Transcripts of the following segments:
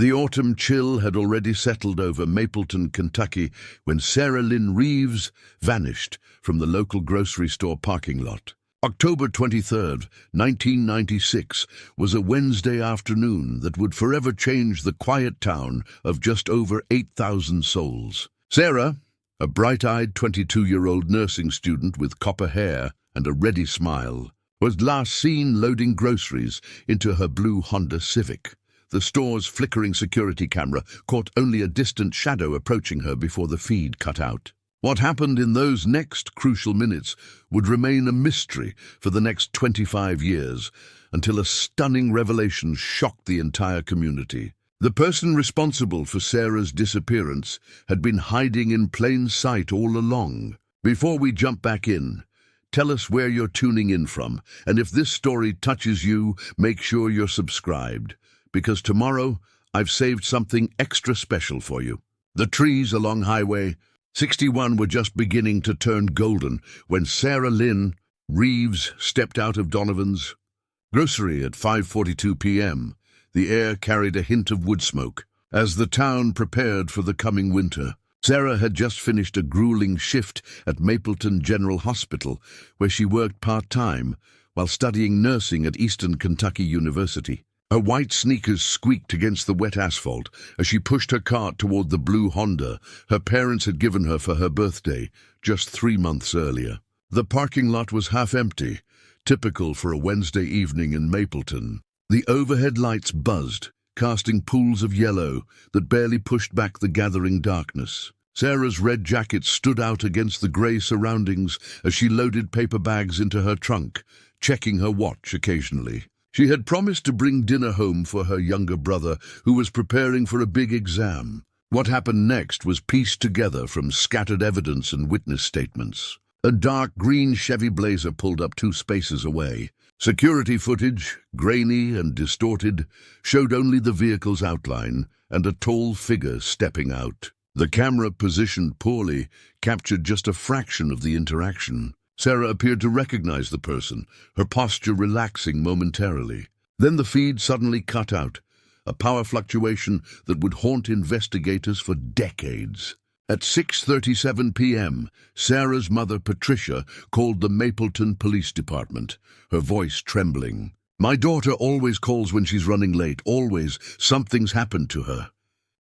The autumn chill had already settled over Mapleton, Kentucky, when Sarah Lynn Reeves vanished from the local grocery store parking lot. October 23rd, 1996, was a Wednesday afternoon that would forever change the quiet town of just over 8,000 souls. Sarah, a bright-eyed 22-year-old nursing student with copper hair and a ready smile, was last seen loading groceries into her blue Honda Civic. The store's flickering security camera caught only a distant shadow approaching her before the feed cut out. What happened in those next crucial minutes would remain a mystery for the next 25 years, until a stunning revelation shocked the entire community. The person responsible for Sarah's disappearance had been hiding in plain sight all along. Before we jump back in, tell us where you're tuning in from, and if this story touches you, make sure you're subscribed, because tomorrow I've saved something extra special for you. The trees along Highway 61 were just beginning to turn golden when Sarah Lynn Reeves stepped out of Donovan's grocery at 5:42 p.m. The air carried a hint of wood smoke. As the town prepared for the coming winter, Sarah had just finished a grueling shift at Mapleton General Hospital, where she worked part-time while studying nursing at Eastern Kentucky University. Her white sneakers squeaked against the wet asphalt as she pushed her cart toward the blue Honda her parents had given her for her birthday just 3 months earlier. The parking lot was half empty, typical for a Wednesday evening in Mapleton. The overhead lights buzzed, casting pools of yellow that barely pushed back the gathering darkness. Sarah's red jacket stood out against the grey surroundings as she loaded paper bags into her trunk, checking her watch occasionally. She had promised to bring dinner home for her younger brother, who was preparing for a big exam. What happened next was pieced together from scattered evidence and witness statements. A dark green Chevy Blazer pulled up 2 spaces away. Security footage, grainy and distorted, showed only the vehicle's outline and a tall figure stepping out. The camera, positioned poorly, captured just a fraction of the interaction. Sarah appeared to recognize the person, her posture relaxing momentarily. Then the feed suddenly cut out, a power fluctuation that would haunt investigators for decades. At 6:37 p.m., Sarah's mother, Patricia, called the Mapleton Police Department, her voice trembling. "My daughter always calls when she's running late, always. Something's happened to her."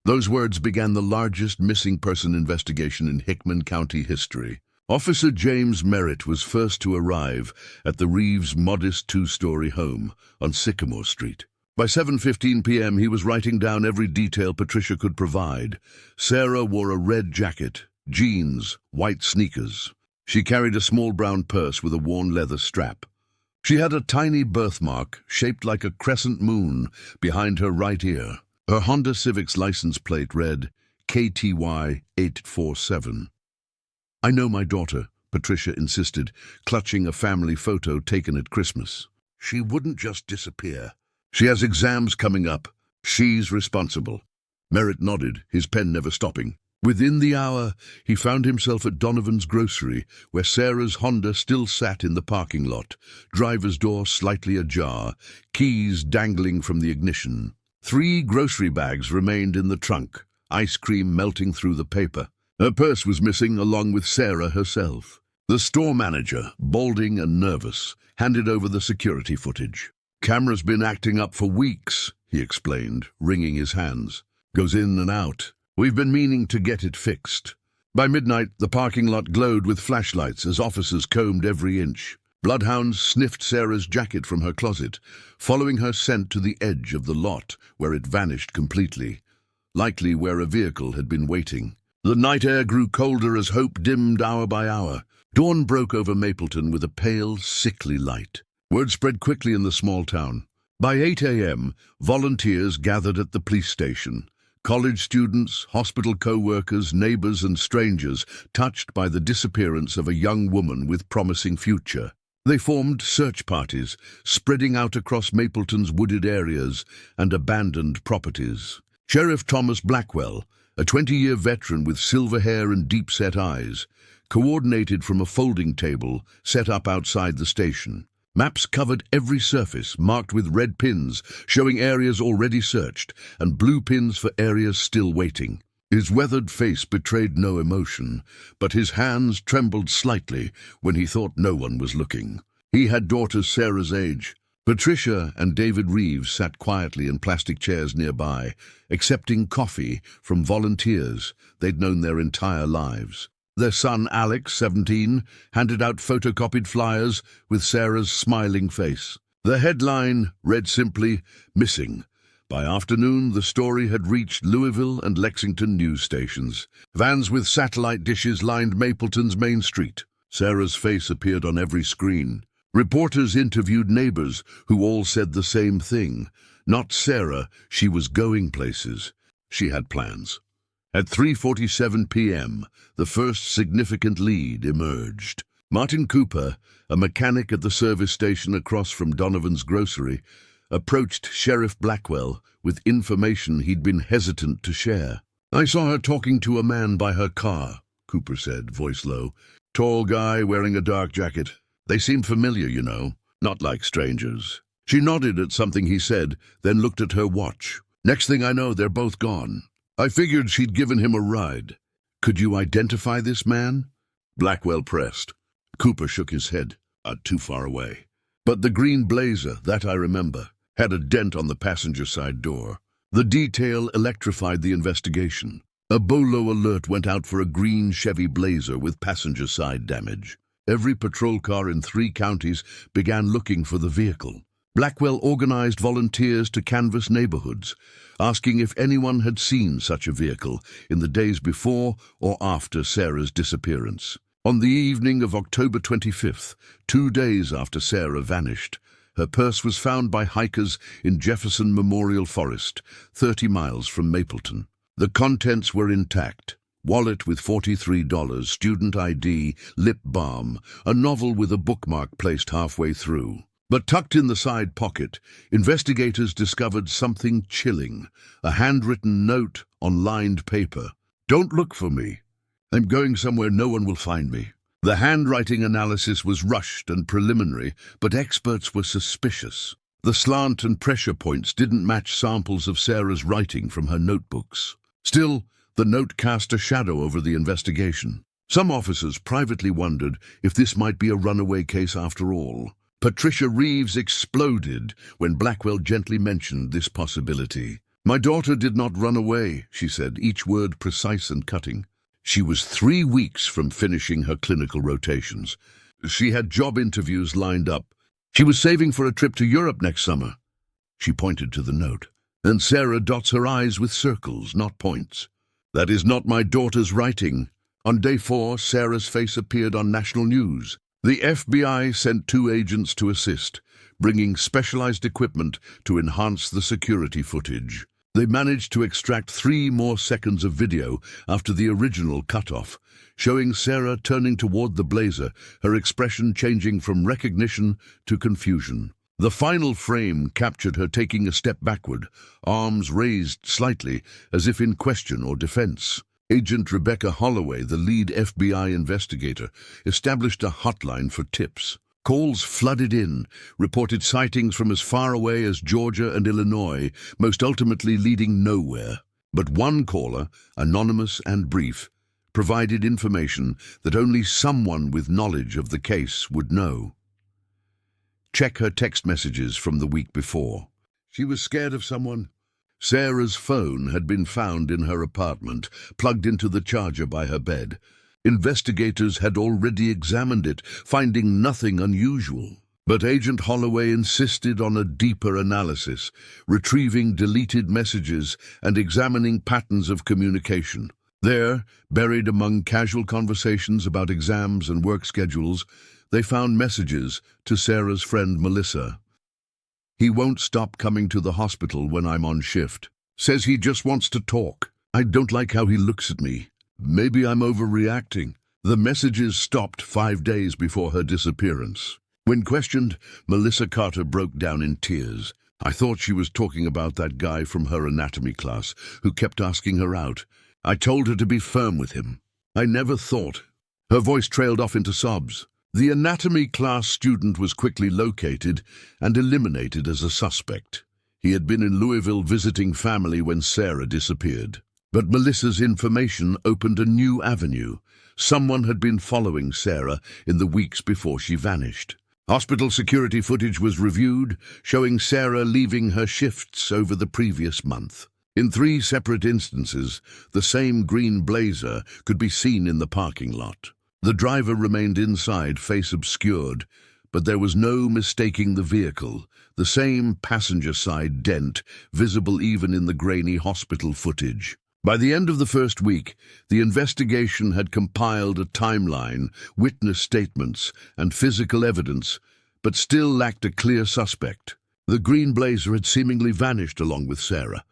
Those words began the largest missing person investigation in Hickman County history. Officer James Merritt was first to arrive at the Reeves' modest 2-story home on Sycamore Street. By 7:15 p.m., he was writing down every detail Patricia could provide. Sarah wore a red jacket, jeans, white sneakers. She carried a small brown purse with a worn leather strap. She had a tiny birthmark shaped like a crescent moon behind her right ear. Her Honda Civic's license plate read KTY 847. "I know my daughter," Patricia insisted, clutching a family photo taken at Christmas. "She wouldn't just disappear. She has exams coming up. She's responsible." Merritt nodded, his pen never stopping. Within the hour, he found himself at Donovan's grocery, where Sarah's Honda still sat in the parking lot, driver's door slightly ajar, keys dangling from the ignition. 3 grocery bags remained in the trunk, ice cream melting through the paper. Her purse was missing, along with Sarah herself. The store manager, balding and nervous, handed over the security footage. "Camera's been acting up for weeks," he explained, wringing his hands. "Goes in and out. We've been meaning to get it fixed." By midnight, the parking lot glowed with flashlights as officers combed every inch. Bloodhounds sniffed Sarah's jacket from her closet, following her scent to the edge of the lot, where it vanished completely, likely where a vehicle had been waiting. The night air grew colder as hope dimmed hour by hour. Dawn broke over Mapleton with a pale, sickly light. Word spread quickly in the small town. By 8 a.m., volunteers gathered at the police station. College students, hospital co-workers, neighbors, and strangers touched by the disappearance of a young woman with promising future. They formed search parties, spreading out across Mapleton's wooded areas and abandoned properties. Sheriff Thomas Blackwell, a 20-year veteran with silver hair and deep-set eyes, coordinated from a folding table set up outside the station. Maps covered every surface, marked with red pins, showing areas already searched, and blue pins for areas still waiting. His weathered face betrayed no emotion, but his hands trembled slightly when he thought no one was looking. He had daughters Sarah's age. Patricia and David Reeves sat quietly in plastic chairs nearby, accepting coffee from volunteers they'd known their entire lives. Their son, Alex, 17, handed out photocopied flyers with Sarah's smiling face. The headline read simply, "Missing." By afternoon, the story had reached Louisville and Lexington news stations. Vans with satellite dishes lined Mapleton's main street. Sarah's face appeared on every screen. Reporters interviewed neighbors who all said the same thing. Not Sarah, she was going places. She had plans. At 3:47 p.m., the first significant lead emerged. Martin Cooper, a mechanic at the service station across from Donovan's grocery, approached Sheriff Blackwell with information he'd been hesitant to share. "I saw her talking to a man by her car," Cooper said, voice low. "Tall guy wearing a dark jacket. They seemed familiar, you know, not like strangers." She nodded at something he said, then looked at her watch. "Next thing I know, they're both gone. I figured she'd given him a ride." "Could you identify this man?" Blackwell pressed. Cooper shook his head. Too far away. "But the green Blazer, that I remember, had a dent on the passenger side door." The detail electrified the investigation. A BOLO alert went out for a green Chevy Blazer with passenger side damage. Every patrol car in 3 counties began looking for the vehicle. Blackwell organized volunteers to canvass neighborhoods, asking if anyone had seen such a vehicle in the days before or after Sarah's disappearance. On the evening of October 25th, 2 days after Sarah vanished, her purse was found by hikers in Jefferson Memorial Forest, 30 miles from Mapleton. The contents were intact. Wallet with $43, student ID, lip balm, a novel with a bookmark placed halfway through. But tucked in the side pocket, investigators discovered something chilling, a handwritten note on lined paper. "Don't look for me. I'm going somewhere no one will find me." The handwriting analysis was rushed and preliminary, but experts were suspicious. The slant and pressure points didn't match samples of Sarah's writing from her notebooks. Still, the note cast a shadow over the investigation. Some officers privately wondered if this might be a runaway case after all. Patricia Reeves exploded when Blackwell gently mentioned this possibility. "My daughter did not run away," she said, each word precise and cutting. "She was 3 weeks from finishing her clinical rotations. She had job interviews lined up. She was saving for a trip to Europe next summer." She pointed to the note. And Sarah dots her I's with circles, not points. "That is not my daughter's writing." On day 4, Sarah's face appeared on national news. The FBI sent 2 agents to assist, bringing specialized equipment to enhance the security footage. They managed to extract 3 more seconds of video after the original cutoff, showing Sarah turning toward the Blazer, her expression changing from recognition to confusion. The final frame captured her taking a step backward, arms raised slightly, as if in question or defense. Agent Rebecca Holloway, the lead FBI investigator, established a hotline for tips. Calls flooded in, reported sightings from as far away as Georgia and Illinois, most ultimately leading nowhere. But one caller, anonymous and brief, provided information that only someone with knowledge of the case would know. Check her text messages from the week before. She was scared of someone. Sarah's phone had been found in her apartment, plugged into the charger by her bed. Investigators had already examined it, finding nothing unusual. But Agent Holloway insisted on a deeper analysis, retrieving deleted messages and examining patterns of communication. There, buried among casual conversations about exams and work schedules, they found messages to Sarah's friend Melissa. "He won't stop coming to the hospital when I'm on shift. Says he just wants to talk. I don't like how he looks at me. Maybe I'm overreacting." The messages stopped 5 days before her disappearance. When questioned, Melissa Carter broke down in tears. "I thought she was talking about that guy from her anatomy class who kept asking her out. I told her to be firm with him. I never thought." Her voice trailed off into sobs. The anatomy class student was quickly located and eliminated as a suspect. He had been in Louisville visiting family when Sarah disappeared. But Melissa's information opened a new avenue. Someone had been following Sarah in the weeks before she vanished. Hospital security footage was reviewed, showing Sarah leaving her shifts over the previous month. In 3 separate instances, the same green Blazer could be seen in the parking lot. The driver remained inside, face obscured, but there was no mistaking the vehicle, the same passenger side dent, visible even in the grainy hospital footage. By the end of the first week, the investigation had compiled a timeline, witness statements, and physical evidence, but still lacked a clear suspect. The green Blazer had seemingly vanished along with Sarah.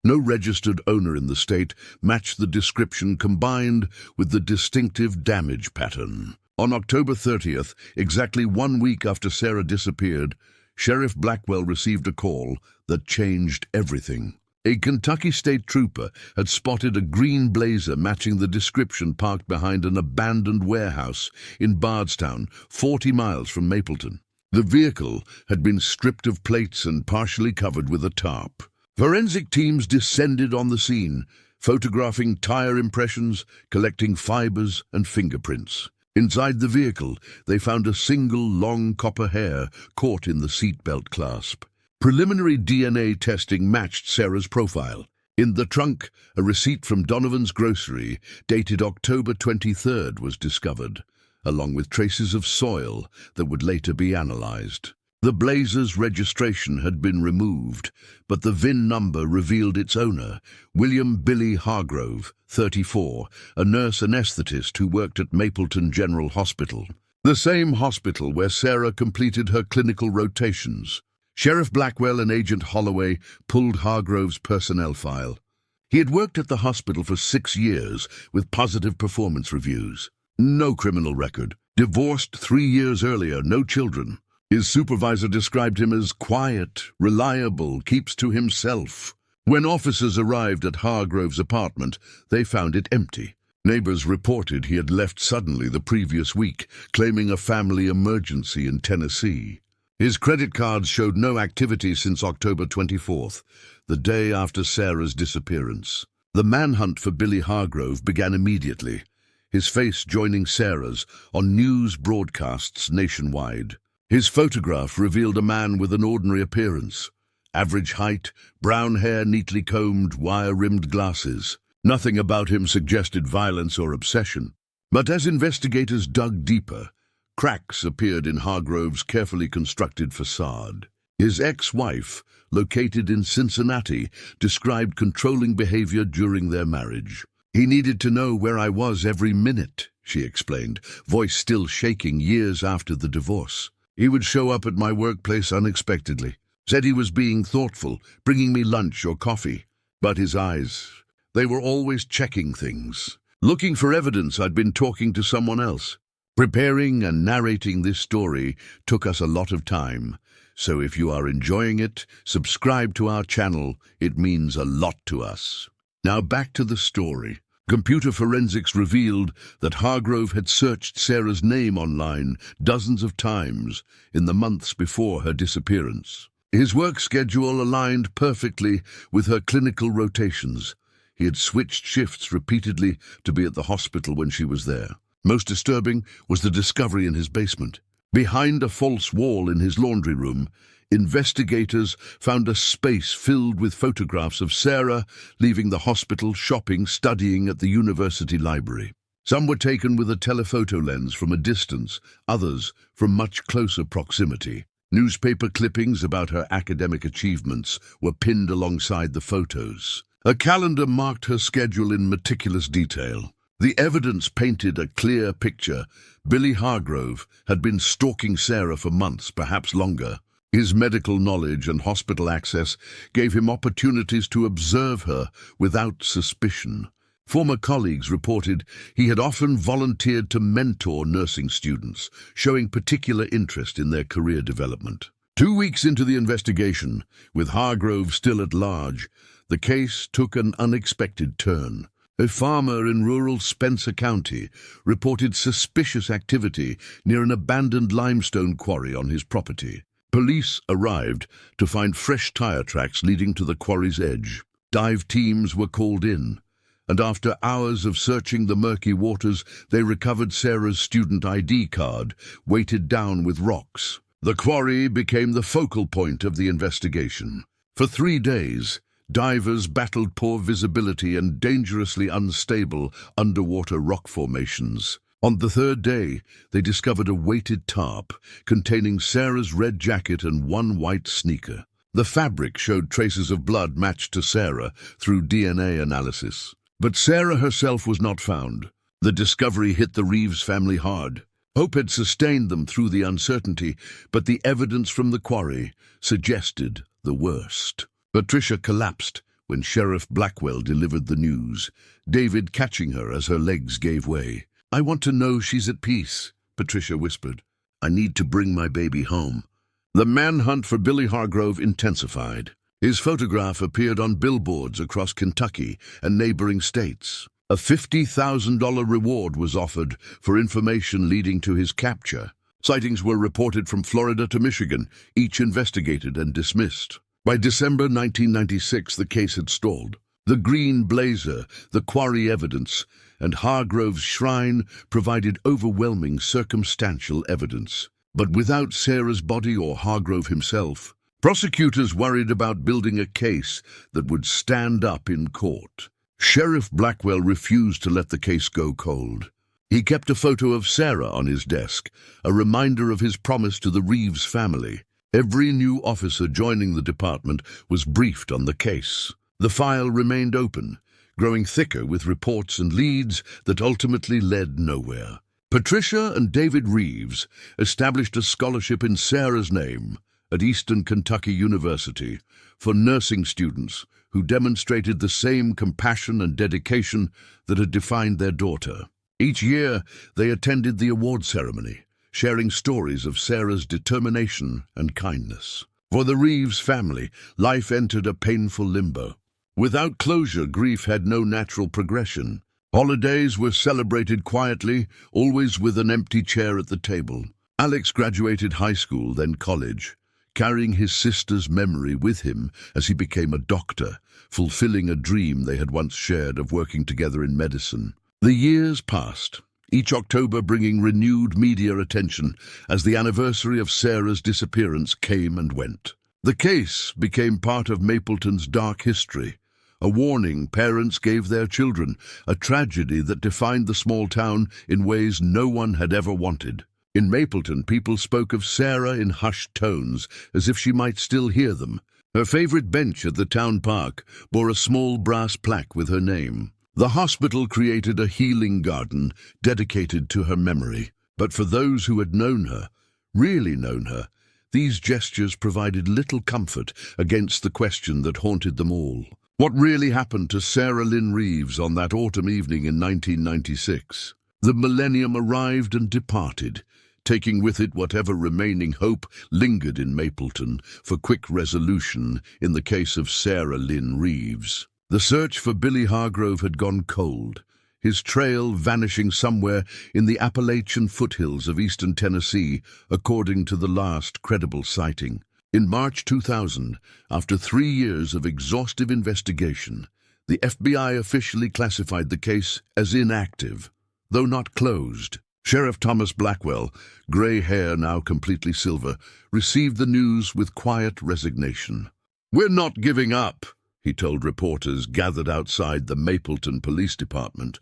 No registered owner in the state matched the description combined with the distinctive damage pattern. On October 30th, exactly 1 week after Sarah disappeared, Sheriff Blackwell received a call that changed everything. A Kentucky state trooper had spotted a green Blazer matching the description parked behind an abandoned warehouse in Bardstown, 40 miles from Mapleton. The vehicle had been stripped of plates and partially covered with a tarp. Forensic teams descended on the scene, photographing tire impressions, collecting fibers and fingerprints. Inside the vehicle, they found a single long copper hair caught in the seatbelt clasp. Preliminary DNA testing matched Sarah's profile. In the trunk, a receipt from Donovan's grocery, dated October 23rd, was discovered, along with traces of soil that would later be analyzed. The Blazer's registration had been removed, but the VIN number revealed its owner, William Billy Hargrove, 34, a nurse anesthetist who worked at Mapleton General Hospital, the same hospital where Sarah completed her clinical rotations. Sheriff Blackwell and Agent Holloway pulled Hargrove's personnel file. He had worked at the hospital for 6 years with positive performance reviews. No criminal record. Divorced 3 years earlier, no children. His supervisor described him as quiet, reliable, keeps to himself. When officers arrived at Hargrove's apartment, they found it empty. Neighbors reported he had left suddenly the previous week, claiming a family emergency in Tennessee. His credit cards showed no activity since October 24th, the day after Sarah's disappearance. The manhunt for Billy Hargrove began immediately, his face joining Sarah's on news broadcasts nationwide. His photograph revealed a man with an ordinary appearance. Average height, brown hair neatly combed, wire-rimmed glasses. Nothing about him suggested violence or obsession. But as investigators dug deeper, cracks appeared in Hargrove's carefully constructed facade. His ex-wife, located in Cincinnati, described controlling behavior during their marriage. "He needed to know where I was every minute," she explained, voice still shaking years after the divorce. "He would show up at my workplace unexpectedly. Said he was being thoughtful, bringing me lunch or coffee. But his eyes, they were always checking things. Looking for evidence I'd been talking to someone else. Preparing and narrating this story took us a lot of time. So if you are enjoying it, subscribe to our channel. It means a lot to us." Now back to the story. Computer forensics revealed that Hargrove had searched Sarah's name online dozens of times in the months before her disappearance. His work schedule aligned perfectly with her clinical rotations. He had switched shifts repeatedly to be at the hospital when she was there. Most disturbing was the discovery in his basement. Behind a false wall in his laundry room, investigators found a space filled with photographs of Sarah leaving the hospital, shopping, studying at the university library. Some were taken with a telephoto lens from a distance, others from much closer proximity. Newspaper clippings about her academic achievements were pinned alongside the photos. A calendar marked her schedule in meticulous detail. The evidence painted a clear picture. Billy Hargrove had been stalking Sarah for months, perhaps longer. His medical knowledge and hospital access gave him opportunities to observe her without suspicion. Former colleagues reported he had often volunteered to mentor nursing students, showing particular interest in their career development. 2 weeks into the investigation, with Hargrove still at large, the case took an unexpected turn. A farmer in rural Spencer County reported suspicious activity near an abandoned limestone quarry on his property. Police arrived to find fresh tire tracks leading to the quarry's edge. Dive teams were called in, and after hours of searching the murky waters, they recovered Sarah's student ID card, weighted down with rocks. The quarry became the focal point of the investigation. For 3 days, divers battled poor visibility and dangerously unstable underwater rock formations. On the 3rd day, they discovered a weighted tarp containing Sarah's red jacket and one white sneaker. The fabric showed traces of blood matched to Sarah through DNA analysis. But Sarah herself was not found. The discovery hit the Reeves family hard. Hope had sustained them through the uncertainty, but the evidence from the quarry suggested the worst. Patricia collapsed when Sheriff Blackwell delivered the news, David catching her as her legs gave way. "I want to know she's at peace," Patricia whispered. "I need to bring my baby home." The manhunt for Billy Hargrove intensified. His photograph appeared on billboards across Kentucky and neighboring states. A $50,000 reward was offered for information leading to his capture. Sightings were reported from Florida to Michigan, each investigated and dismissed. By December 1996, the case had stalled. The green blazer, the quarry evidence, and Hargrove's shrine provided overwhelming circumstantial evidence. But without Sarah's body or Hargrove himself, prosecutors worried about building a case that would stand up in court. Sheriff Blackwell refused to let the case go cold. He kept a photo of Sarah on his desk, a reminder of his promise to the Reeves family. Every new officer joining the department was briefed on the case. The file remained open, growing thicker with reports and leads that ultimately led nowhere. Patricia and David Reeves established a scholarship in Sarah's name at Eastern Kentucky University for nursing students who demonstrated the same compassion and dedication that had defined their daughter. Each year, they attended the award ceremony, sharing stories of Sarah's determination and kindness. For the Reeves family, life entered a painful limbo. Without closure, grief had no natural progression. Holidays were celebrated quietly, always with an empty chair at the table. Alex graduated high school, then college, carrying his sister's memory with him as he became a doctor, fulfilling a dream they had once shared of working together in medicine. The years passed, each October bringing renewed media attention as the anniversary of Sarah's disappearance came and went. The case became part of Mapleton's dark history, a warning parents gave their children, a tragedy that defined the small town in ways no one had ever wanted. In Mapleton, people spoke of Sarah in hushed tones, as if she might still hear them. Her favorite bench at the town park bore a small brass plaque with her name. The hospital created a healing garden dedicated to her memory. But for those who had known her, really known her, these gestures provided little comfort against the question that haunted them all. What really happened to Sarah Lynn Reeves on that autumn evening in 1996? The millennium arrived and departed, taking with it whatever remaining hope lingered in Mapleton for quick resolution in the case of Sarah Lynn Reeves. The search for Billy Hargrove had gone cold, his trail vanishing somewhere in the Appalachian foothills of eastern Tennessee, according to the last credible sighting. In March 2000, after 3 years of exhaustive investigation, the FBI officially classified the case as inactive, though not closed. Sheriff Thomas Blackwell, gray hair now completely silver, received the news with quiet resignation. "We're not giving up," he told reporters gathered outside the Mapleton Police Department.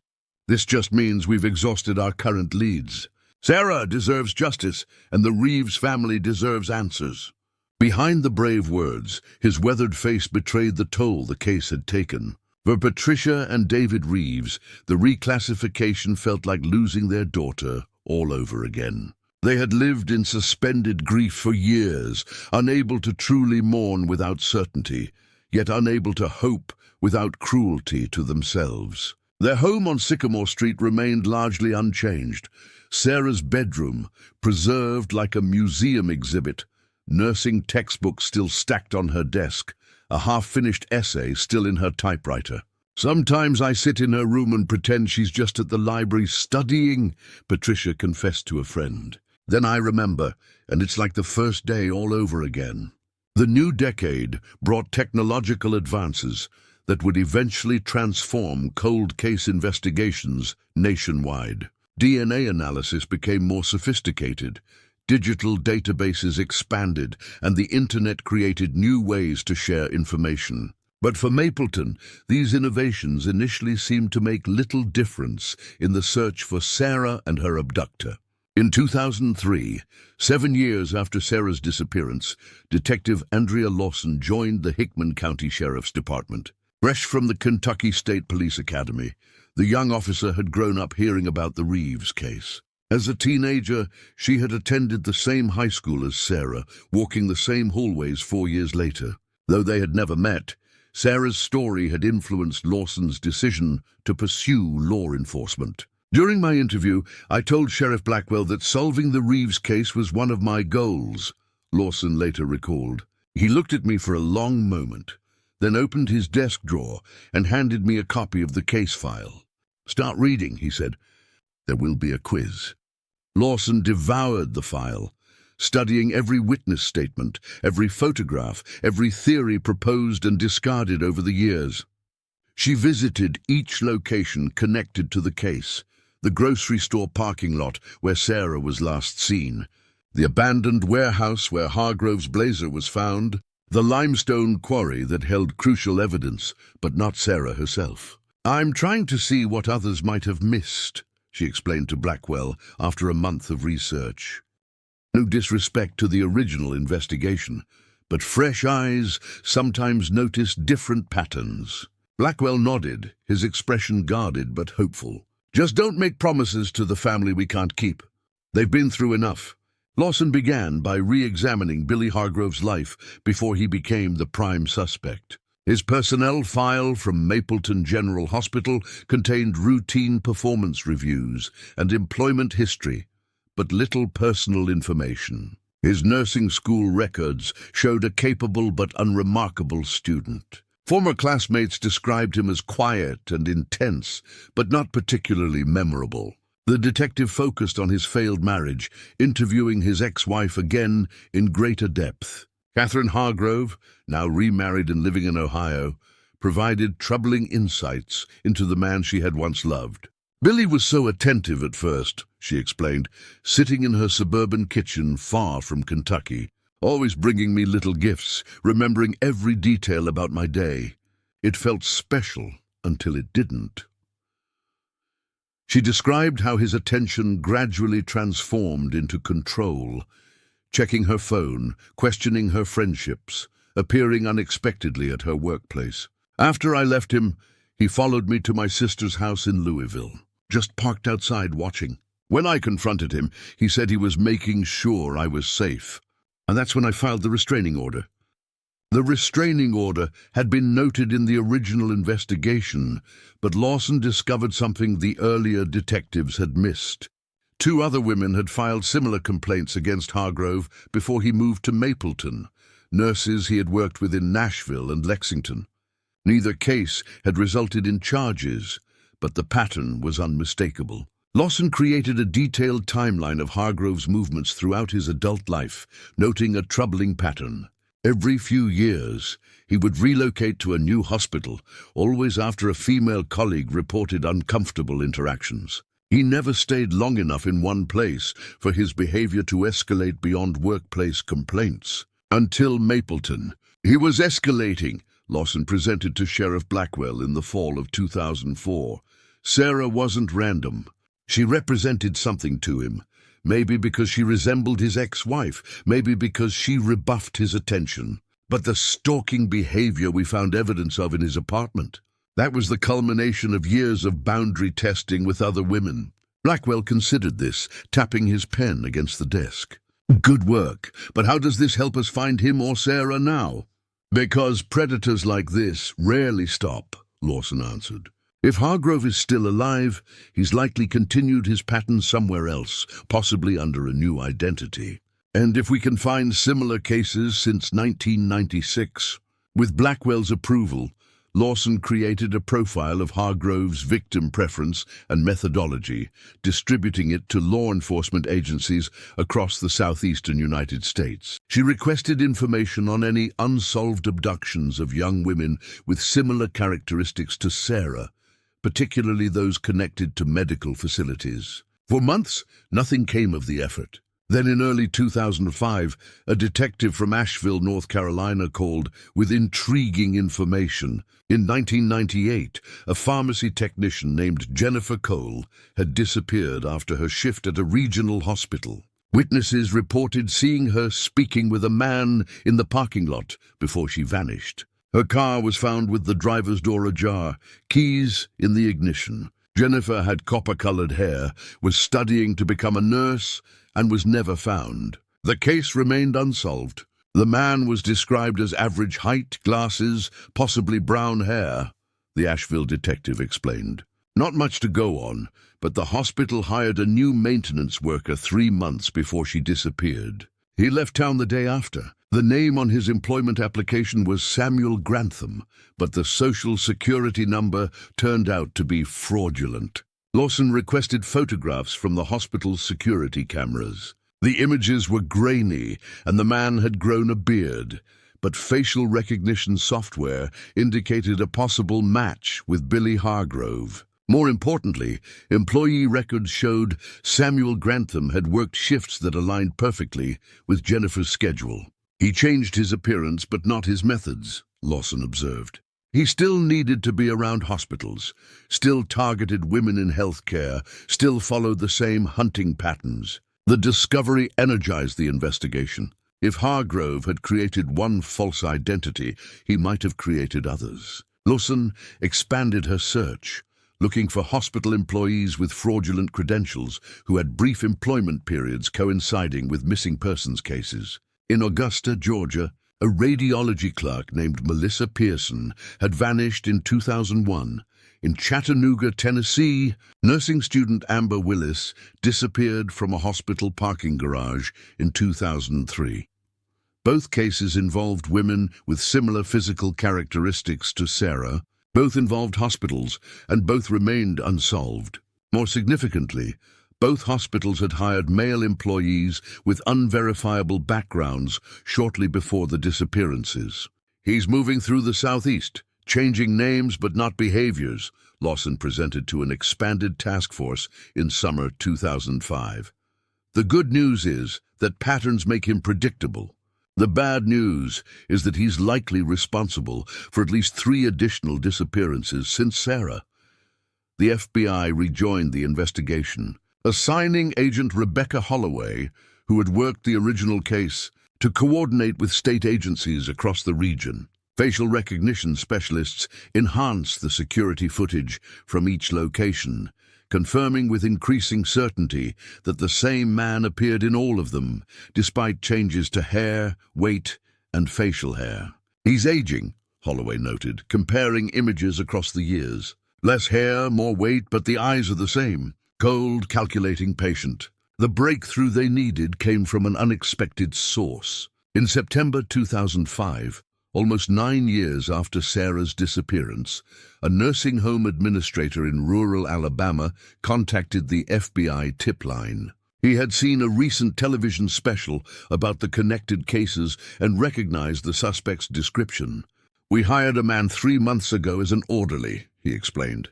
"This just means we've exhausted our current leads. Sarah deserves justice, and the Reeves family deserves answers." Behind the brave words, his weathered face betrayed the toll the case had taken. For Patricia and David Reeves, the reclassification felt like losing their daughter all over again. They had lived in suspended grief for years, unable to truly mourn without certainty, yet unable to hope without cruelty to themselves. Their home on Sycamore Street remained largely unchanged. Sarah's bedroom, preserved like a museum exhibit, nursing textbooks still stacked on her desk, a half-finished essay still in her typewriter. Sometimes I sit in her room and pretend she's just at the library studying, Patricia confessed to a friend. Then I remember, and it's like the first day all over again. The new decade brought technological advances that would eventually transform cold case investigations nationwide. DNA analysis became more sophisticated, digital databases expanded, and the internet created new ways to share information. But for Mapleton, these innovations initially seemed to make little difference in the search for Sarah and her abductor. In 2003, 7 years after Sarah's disappearance, Detective Andrea Lawson joined the Hickman County Sheriff's Department. Fresh from the Kentucky State Police Academy, the young officer had grown up hearing about the Reeves case. As a teenager, she had attended the same high school as Sarah, walking the same hallways 4 years later. Though they had never met, Sarah's story had influenced Lawson's decision to pursue law enforcement. During my interview, I told Sheriff Blackwell that solving the Reeves case was one of my goals, Lawson later recalled. He looked at me for a long moment, then opened his desk drawer and handed me a copy of the case file. "Start reading," he said. "There will be a quiz." Lawson devoured the file, studying every witness statement, every photograph, every theory proposed and discarded over the years. She visited each location connected to the case: the grocery store parking lot where Sarah was last seen, the abandoned warehouse where Hargrove's blazer was found, the limestone quarry that held crucial evidence, but not Sarah herself. "I'm trying to see what others might have missed," she explained to Blackwell after a month of research. No disrespect to the original investigation, but fresh eyes sometimes notice different patterns. Blackwell nodded, his expression guarded but hopeful. "Just don't make promises to the family we can't keep. They've been through enough." Lawson began by re-examining Billy Hargrove's life before he became the prime suspect. His personnel file from Mapleton General Hospital contained routine performance reviews and employment history, but little personal information. His nursing school records showed a capable but unremarkable student. Former classmates described him as quiet and intense, but not particularly memorable. The detective focused on his failed marriage, interviewing his ex-wife again in greater depth. Catherine Hargrove, now remarried and living in Ohio, provided troubling insights into the man she had once loved. "Billy was so attentive at first," she explained, "sitting in her suburban kitchen far from Kentucky, always bringing me little gifts, remembering every detail about my day. It felt special until it didn't." She described how his attention gradually transformed into control, checking her phone, questioning her friendships, appearing unexpectedly at her workplace. "After I left him, he followed me to my sister's house in Louisville, just parked outside watching. When I confronted him, he said he was making sure I was safe. And that's when I filed the restraining order." The restraining order had been noted in the original investigation, but Lawson discovered something the earlier detectives had missed. 2 other women had filed similar complaints against Hargrove before he moved to Mapleton, nurses he had worked with in Nashville and Lexington. Neither case had resulted in charges, but the pattern was unmistakable. Lawson created a detailed timeline of Hargrove's movements throughout his adult life, noting a troubling pattern. Every few years, he would relocate to a new hospital, always after a female colleague reported uncomfortable interactions. He never stayed long enough in one place for his behavior to escalate beyond workplace complaints. Until Mapleton. He was escalating, Lawson presented to Sheriff Blackwell in the fall of 2004. Sarah wasn't random. She represented something to him. Maybe because she resembled his ex-wife, maybe because she rebuffed his attention. But the stalking behavior we found evidence of in his apartment, that was the culmination of years of boundary testing with other women. Blackwell considered this, tapping his pen against the desk. "Good work, but how does this help us find him or Sarah now?" "Because predators like this rarely stop," Lawson answered. "If Hargrove is still alive, he's likely continued his pattern somewhere else, possibly under a new identity. And if we can find similar cases since 1996, with Blackwell's approval, Lawson created a profile of Hargrove's victim preference and methodology, distributing it to law enforcement agencies across the southeastern United States. She requested information on any unsolved abductions of young women with similar characteristics to Sarah, particularly those connected to medical facilities. For months, nothing came of the effort. Then in early 2005, a detective from Asheville, North Carolina called with intriguing information. In 1998, a pharmacy technician named Jennifer Cole had disappeared after her shift at a regional hospital. Witnesses reported seeing her speaking with a man in the parking lot before she vanished. Her car was found with the driver's door ajar, keys in the ignition. Jennifer had copper-colored hair, was studying to become a nurse, and was never found. The case remained unsolved. The man was described as average height, glasses, possibly brown hair, the Asheville detective explained. Not much to go on, but the hospital hired a new maintenance worker 3 months before she disappeared. He left town the day after. The name on his employment application was Samuel Grantham, but the social security number turned out to be fraudulent. Lawson requested photographs from the hospital's security cameras. The images were grainy, and the man had grown a beard, but facial recognition software indicated a possible match with Billy Hargrove. More importantly, employee records showed Samuel Grantham had worked shifts that aligned perfectly with Jennifer's schedule. He changed his appearance but not his methods, Lawson observed. He still needed to be around hospitals, still targeted women in healthcare, still followed the same hunting patterns. The discovery energized the investigation. If Hargrove had created one false identity, he might have created others. Lawson expanded her search, looking for hospital employees with fraudulent credentials who had brief employment periods coinciding with missing persons cases. In Augusta, Georgia, a radiology clerk named Melissa Pearson had vanished in 2001. In Chattanooga, Tennessee, nursing student Amber Willis disappeared from a hospital parking garage in 2003. Both cases involved women with similar physical characteristics to Sarah. Both involved hospitals, and both remained unsolved. More significantly, both hospitals had hired male employees with unverifiable backgrounds shortly before the disappearances. He's moving through the Southeast, changing names but not behaviors, Lawson presented to an expanded task force in summer 2005. The good news is that patterns make him predictable. The bad news is that he's likely responsible for at least 3 additional disappearances since Sarah. The FBI rejoined the investigation, assigning Agent Rebecca Holloway, who had worked the original case, to coordinate with state agencies across the region. Facial recognition specialists enhanced the security footage from each location, confirming with increasing certainty that the same man appeared in all of them, despite changes to hair, weight, and facial hair. He's aging, Holloway noted, comparing images across the years. Less hair, more weight, but the eyes are the same. Cold, calculating patient. The breakthrough they needed came from an unexpected source. In September 2005, almost 9 years after Sarah's disappearance, a nursing home administrator in rural Alabama contacted the FBI tip line. He had seen a recent television special about the connected cases and recognized the suspect's description. "We hired a man 3 months ago as an orderly," he explained.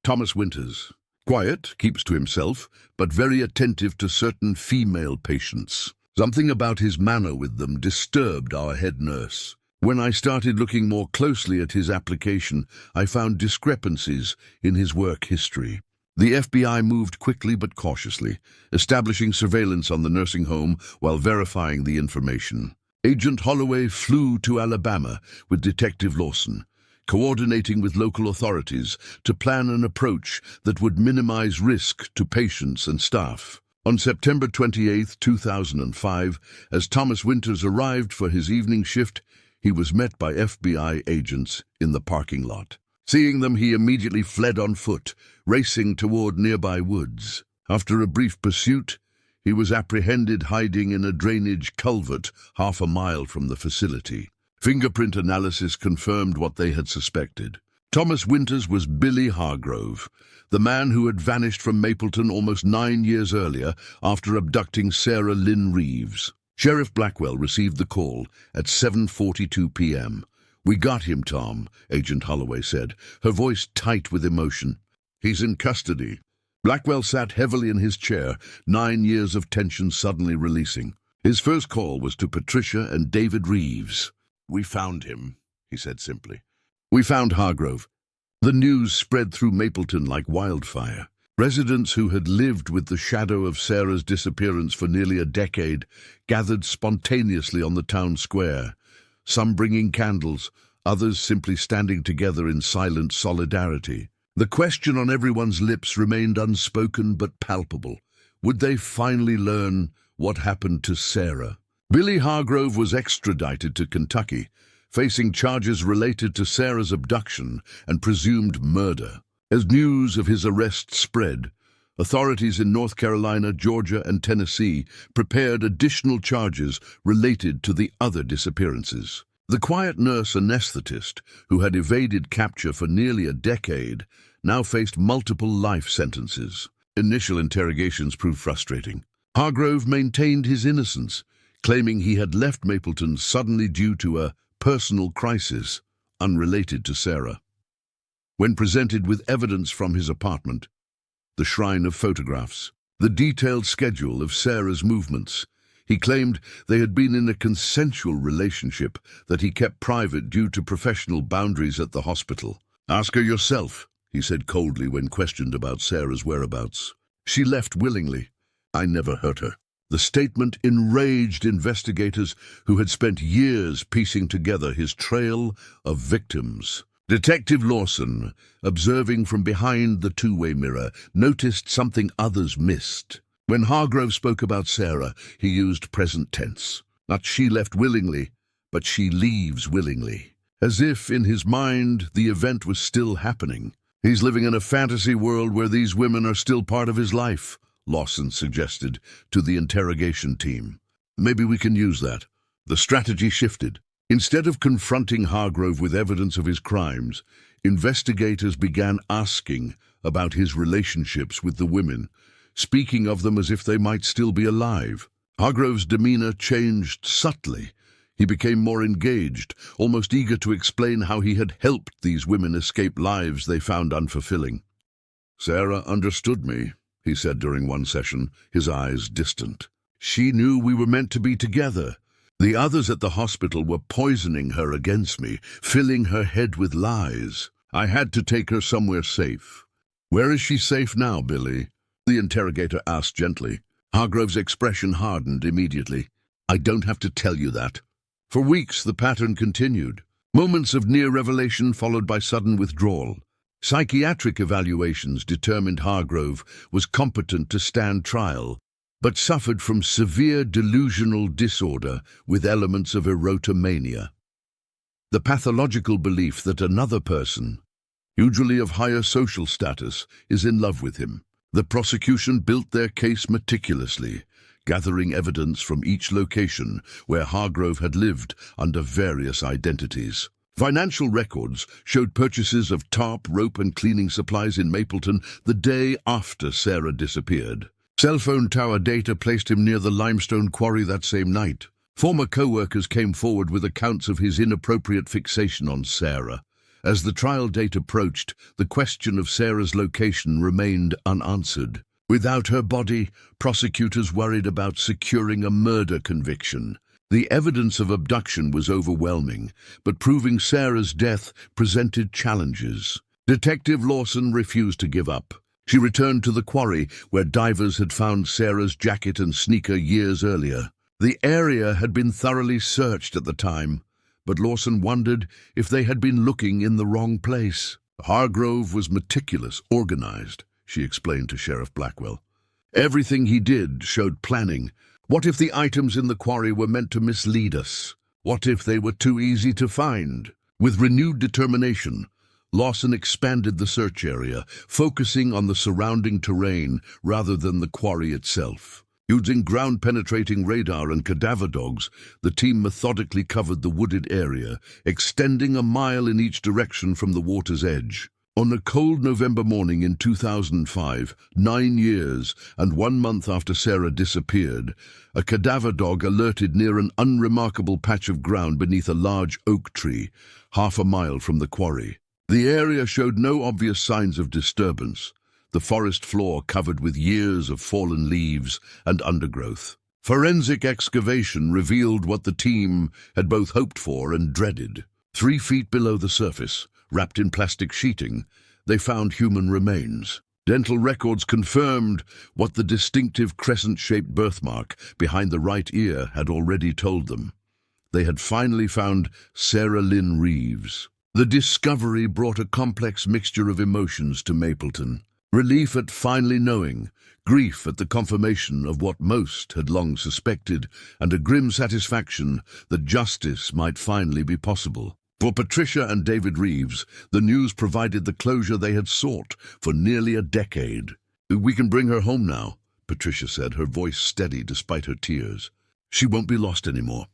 "Thomas Winters. Quiet, keeps to himself, but very attentive to certain female patients. Something about his manner with them disturbed our head nurse. When I started looking more closely at his application, I found discrepancies in his work history." The FBI moved quickly but cautiously, establishing surveillance on the nursing home while verifying the information. Agent Holloway flew to Alabama with Detective Lawson, coordinating with local authorities to plan an approach that would minimize risk to patients and staff. On September 28, 2005, as Thomas Winters arrived for his evening shift, he was met by FBI agents in the parking lot. Seeing them, he immediately fled on foot, racing toward nearby woods. After a brief pursuit, he was apprehended hiding in a drainage culvert half a mile from the facility. Fingerprint analysis confirmed what they had suspected. Thomas Winters was Billy Hargrove, the man who had vanished from Mapleton almost 9 years earlier after abducting Sarah Lynn Reeves. Sheriff Blackwell received the call at 7:42 p.m. "We got him, Tom," Agent Holloway said, her voice tight with emotion. "He's in custody." Blackwell sat heavily in his chair, 9 years of tension suddenly releasing. His first call was to Patricia and David Reeves. "We found him," he said simply. "We found Hargrove." The news spread through Mapleton like wildfire. Residents who had lived with the shadow of Sarah's disappearance for nearly a decade gathered spontaneously on the town square, some bringing candles, others simply standing together in silent solidarity. The question on everyone's lips remained unspoken but palpable. Would they finally learn what happened to Sarah? Billy Hargrove was extradited to Kentucky, facing charges related to Sarah's abduction and presumed murder. As news of his arrest spread, authorities in North Carolina, Georgia, and Tennessee prepared additional charges related to the other disappearances. The quiet nurse anesthetist, who had evaded capture for nearly a decade, now faced multiple life sentences. Initial interrogations proved frustrating. Hargrove maintained his innocence, claiming he had left Mapleton suddenly due to a personal crisis unrelated to Sarah. When presented with evidence from his apartment, the shrine of photographs, the detailed schedule of Sarah's movements, he claimed they had been in a consensual relationship that he kept private due to professional boundaries at the hospital. "Ask her yourself," he said coldly when questioned about Sarah's whereabouts. "She left willingly. I never hurt her." The statement enraged investigators who had spent years piecing together his trail of victims. Detective Lawson, observing from behind the two-way mirror, noticed something others missed. When Hargrove spoke about Sarah, he used present tense. Not "she left willingly," but "she leaves willingly," as if, in his mind, the event was still happening. "He's living in a fantasy world where these women are still part of his life," Lawson suggested to the interrogation team. "Maybe we can use that." The strategy shifted. Instead of confronting Hargrove with evidence of his crimes, investigators began asking about his relationships with the women, speaking of them as if they might still be alive. Hargrove's demeanor changed subtly. He became more engaged, almost eager to explain how he had helped these women escape lives they found unfulfilling. "Sarah understood me," he said during one session, his eyes distant. "She knew we were meant to be together. The others at the hospital were poisoning her against me, filling her head with lies. I had to take her somewhere safe." "Where is she safe now, Billy?" the interrogator asked gently. Hargrove's expression hardened immediately. "I don't have to tell you that." For weeks the pattern continued. Moments of near revelation followed by sudden withdrawal. Psychiatric evaluations determined Hargrove was competent to stand trial, but suffered from severe delusional disorder with elements of erotomania. The pathological belief that another person, usually of higher social status, is in love with him. The prosecution built their case meticulously, gathering evidence from each location where Hargrove had lived under various identities. Financial records showed purchases of tarp, rope, and cleaning supplies in Mapleton the day after Sarah disappeared. Cell phone tower data placed him near the limestone quarry that same night. Former co-workers came forward with accounts of his inappropriate fixation on Sarah. As the trial date approached, the question of Sarah's location remained unanswered. Without her body, prosecutors worried about securing a murder conviction. The evidence of abduction was overwhelming, but proving Sarah's death presented challenges. Detective Lawson refused to give up. She returned to the quarry where divers had found Sarah's jacket and sneaker years earlier. The area had been thoroughly searched at the time, but Lawson wondered if they had been looking in the wrong place. Hargrove was meticulous, organized, she explained to Sheriff Blackwell. Everything he did showed planning. What if the items in the quarry were meant to mislead us? What if they were too easy to find? With renewed determination, Lawson expanded the search area, focusing on the surrounding terrain rather than the quarry itself. Using ground-penetrating radar and cadaver dogs, the team methodically covered the wooded area, extending a mile in each direction from the water's edge. On a cold November morning in 2005, 9 years and 1 month after Sarah disappeared, a cadaver dog alerted near an unremarkable patch of ground beneath a large oak tree, half a mile from the quarry. The area showed no obvious signs of disturbance, the forest floor covered with years of fallen leaves and undergrowth. Forensic excavation revealed what the team had both hoped for and dreaded. 3 feet below the surface, wrapped in plastic sheeting, they found human remains. Dental records confirmed what the distinctive crescent-shaped birthmark behind the right ear had already told them. They had finally found Sarah Lynn Reeves. The discovery brought a complex mixture of emotions to Mapleton. Relief at finally knowing, grief at the confirmation of what most had long suspected, and a grim satisfaction that justice might finally be possible. For Patricia and David Reeves, the news provided the closure they had sought for nearly a decade. "We can bring her home now," Patricia said, her voice steady despite her tears. "She won't be lost anymore."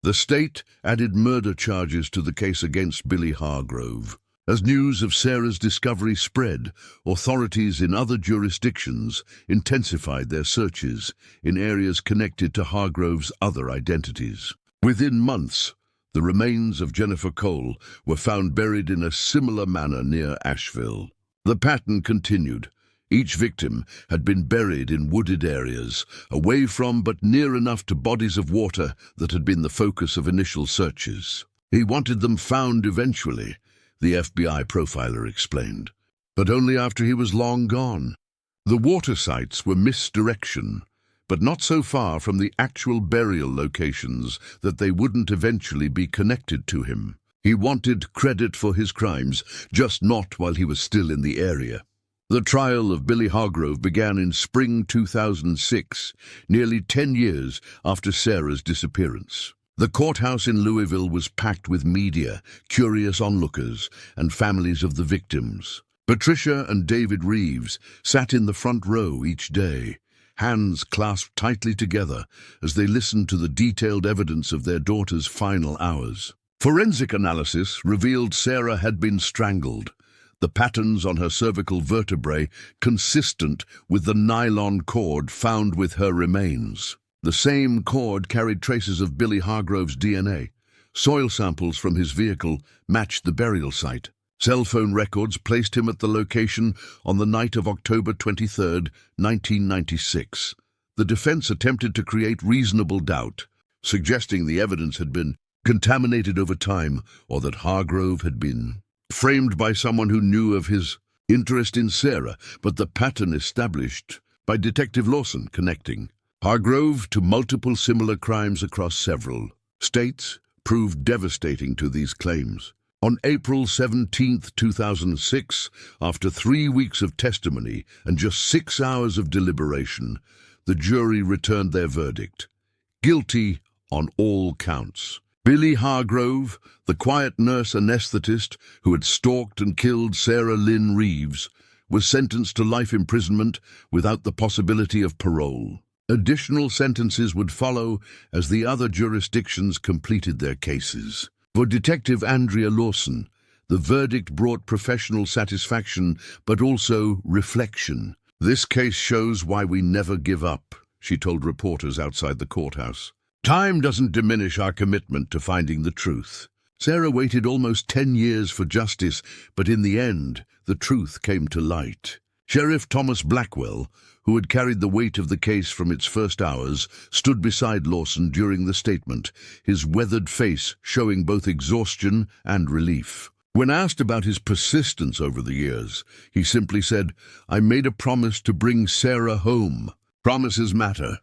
The state added murder charges to the case against Billy Hargrove. As news of Sarah's discovery spread, authorities in other jurisdictions intensified their searches in areas connected to Hargrove's other identities. Within months, the remains of Jennifer Cole were found buried in a similar manner near Asheville. The pattern continued. Each victim had been buried in wooded areas, away from but near enough to bodies of water that had been the focus of initial searches. "He wanted them found eventually," the FBI profiler explained, "but only after he was long gone." The water sites were misdirection, but not so far from the actual burial locations that they wouldn't eventually be connected to him. He wanted credit for his crimes, just not while he was still in the area. The trial of Billy Hargrove began in spring 2006, nearly 10 years after Sarah's disappearance. The courthouse in Louisville was packed with media, curious onlookers, and families of the victims. Patricia and David Reeves sat in the front row each day, hands clasped tightly together as they listened to the detailed evidence of their daughter's final hours. Forensic analysis revealed Sarah had been strangled, the patterns on her cervical vertebrae consistent with the nylon cord found with her remains. The same cord carried traces of Billy Hargrove's DNA. Soil samples from his vehicle matched the burial site. Cell phone records placed him at the location on the night of October 23, 1996. The defense attempted to create reasonable doubt, suggesting the evidence had been contaminated over time or that Hargrove had been framed by someone who knew of his interest in Sarah, but the pattern established by Detective Lawson connecting Hargrove to multiple similar crimes across several states proved devastating to these claims. On April 17, 2006, after 3 weeks of testimony and just 6 hours of deliberation, the jury returned their verdict: guilty on all counts. Billy Hargrove, the quiet nurse anesthetist who had stalked and killed Sarah Lynn Reeves, was sentenced to life imprisonment without the possibility of parole. Additional sentences would follow as the other jurisdictions completed their cases. For Detective Andrea Lawson, the verdict brought professional satisfaction but also reflection. "This case shows why we never give up," she told reporters outside the courthouse. "Time doesn't diminish our commitment to finding the truth." Sarah waited almost 10 years for justice, but in the end, the truth came to light. Sheriff Thomas Blackwell, who had carried the weight of the case from its first hours, stood beside Lawson during the statement, his weathered face showing both exhaustion and relief. When asked about his persistence over the years, he simply said, "I made a promise to bring Sarah home. Promises matter."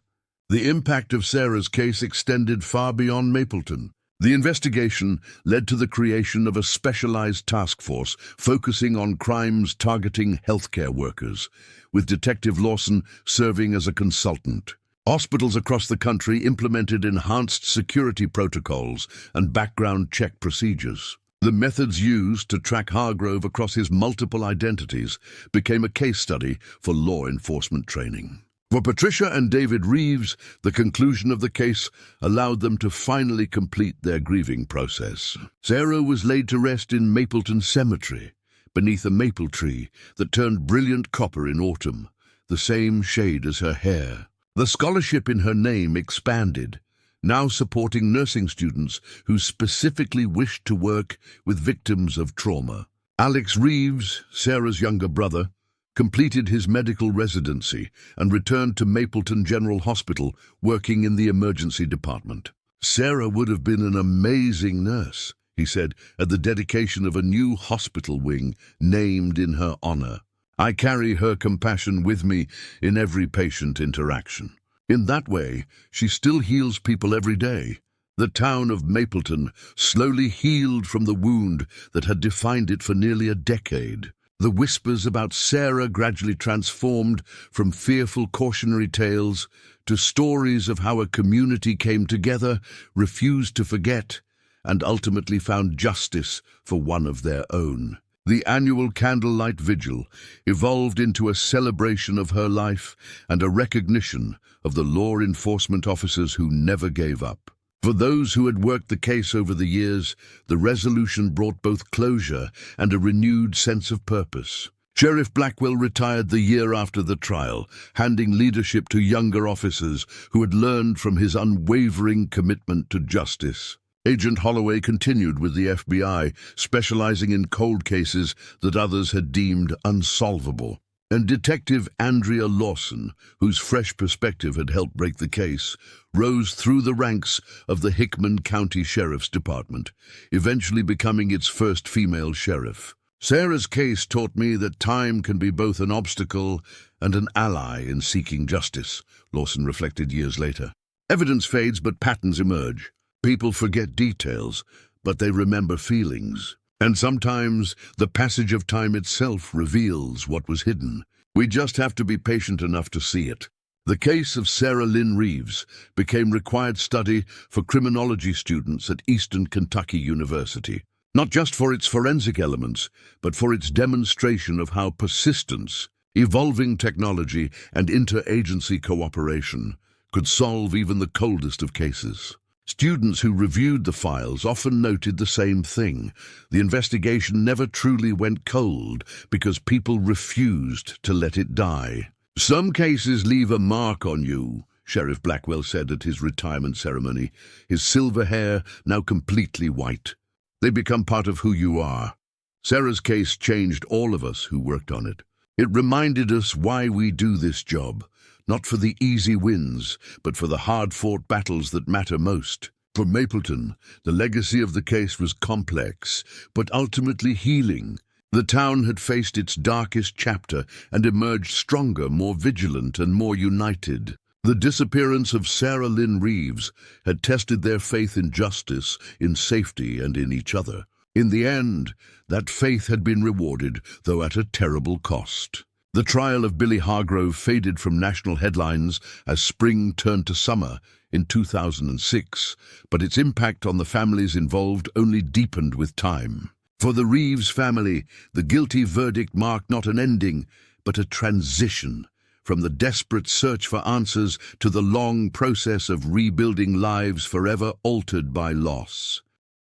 The impact of Sarah's case extended far beyond Mapleton. The investigation led to the creation of a specialized task force focusing on crimes targeting healthcare workers, with Detective Lawson serving as a consultant. Hospitals across the country implemented enhanced security protocols and background check procedures. The methods used to track Hargrove across his multiple identities became a case study for law enforcement training. For Patricia and David Reeves, the conclusion of the case allowed them to finally complete their grieving process. Sarah was laid to rest in Mapleton Cemetery, beneath a maple tree that turned brilliant copper in autumn, the same shade as her hair. The scholarship in her name expanded, now supporting nursing students who specifically wished to work with victims of trauma. Alex Reeves, Sarah's younger brother, completed his medical residency and returned to Mapleton General Hospital, working in the emergency department. Sarah would have been an amazing nurse, he said, at the dedication of a new hospital wing named in her honor. I carry her compassion with me in every patient interaction. In that way, she still heals people every day. The town of Mapleton slowly healed from the wound that had defined it for nearly a decade. The whispers about Sarah gradually transformed from fearful cautionary tales to stories of how a community came together, refused to forget, and ultimately found justice for one of their own. The annual candlelight vigil evolved into a celebration of her life and a recognition of the law enforcement officers who never gave up. For those who had worked the case over the years, the resolution brought both closure and a renewed sense of purpose. Sheriff Blackwell retired the year after the trial, handing leadership to younger officers who had learned from his unwavering commitment to justice. Agent Holloway continued with the FBI, specializing in cold cases that others had deemed unsolvable. And Detective Andrea Lawson, whose fresh perspective had helped break the case, rose through the ranks of the Hickman County Sheriff's Department, eventually becoming its first female sheriff. Sarah's case taught me that time can be both an obstacle and an ally in seeking justice, Lawson reflected years later. Evidence fades, but patterns emerge. People forget details, but they remember feelings. And sometimes the passage of time itself reveals what was hidden. We just have to be patient enough to see it. The case of Sarah Lynn Reeves became required study for criminology students at Eastern Kentucky University, not just for its forensic elements, but for its demonstration of how persistence, evolving technology, and interagency cooperation could solve even the coldest of cases. Students who reviewed the files often noted the same thing. The investigation never truly went cold because people refused to let it die. Some cases leave a mark on you, Sheriff Blackwell said at his retirement ceremony, his silver hair now completely white. They become part of who you are. Sarah's case changed all of us who worked on it. It reminded us why we do this job. Not for the easy wins, but for the hard-fought battles that matter most. For Mapleton, the legacy of the case was complex, but ultimately healing. The town had faced its darkest chapter and emerged stronger, more vigilant, and more united. The disappearance of Sarah Lynn Reeves had tested their faith in justice, in safety, and in each other. In the end, that faith had been rewarded, though at a terrible cost. The trial of Billy Hargrove faded from national headlines as spring turned to summer in 2006, but its impact on the families involved only deepened with time. For the Reeves family, the guilty verdict marked not an ending, but a transition, from the desperate search for answers to the long process of rebuilding lives forever altered by loss.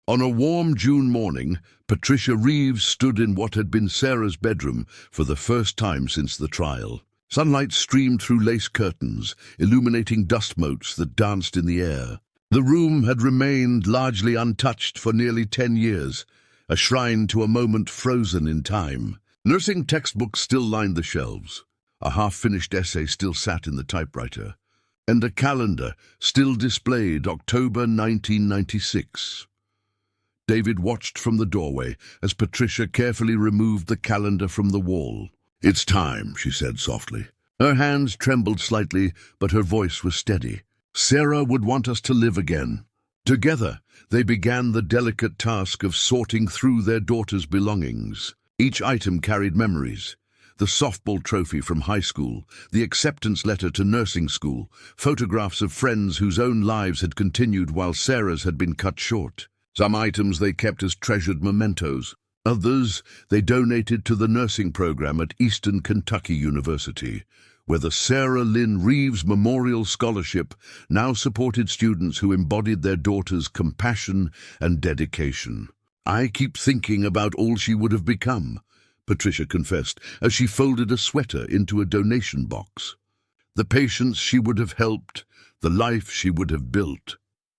On a warm June morning, Patricia Reeves stood in what had been Sarah's bedroom for the first time since the trial. Sunlight streamed through lace curtains, illuminating dust motes that danced in the air. The room had remained largely untouched for nearly 10 years, a shrine to a moment frozen in time. Nursing textbooks still lined the shelves. A half-finished essay still sat in the typewriter, and a calendar still displayed October 1996. David watched from the doorway as Patricia carefully removed the calendar from the wall. "It's time," she said softly. Her hands trembled slightly, but her voice was steady. Sarah would want us to live again. Together, they began the delicate task of sorting through their daughter's belongings. Each item carried memories. The softball trophy from high school, the acceptance letter to nursing school, photographs of friends whose own lives had continued while Sarah's had been cut short. Some items they kept as treasured mementos. Others they donated to the nursing program at Eastern Kentucky University, where the Sarah Lynn Reeves Memorial Scholarship now supported students who embodied their daughter's compassion and dedication. "I keep thinking about all she would have become," Patricia confessed as she folded a sweater into a donation box. "The patients she would have helped, the life she would have built."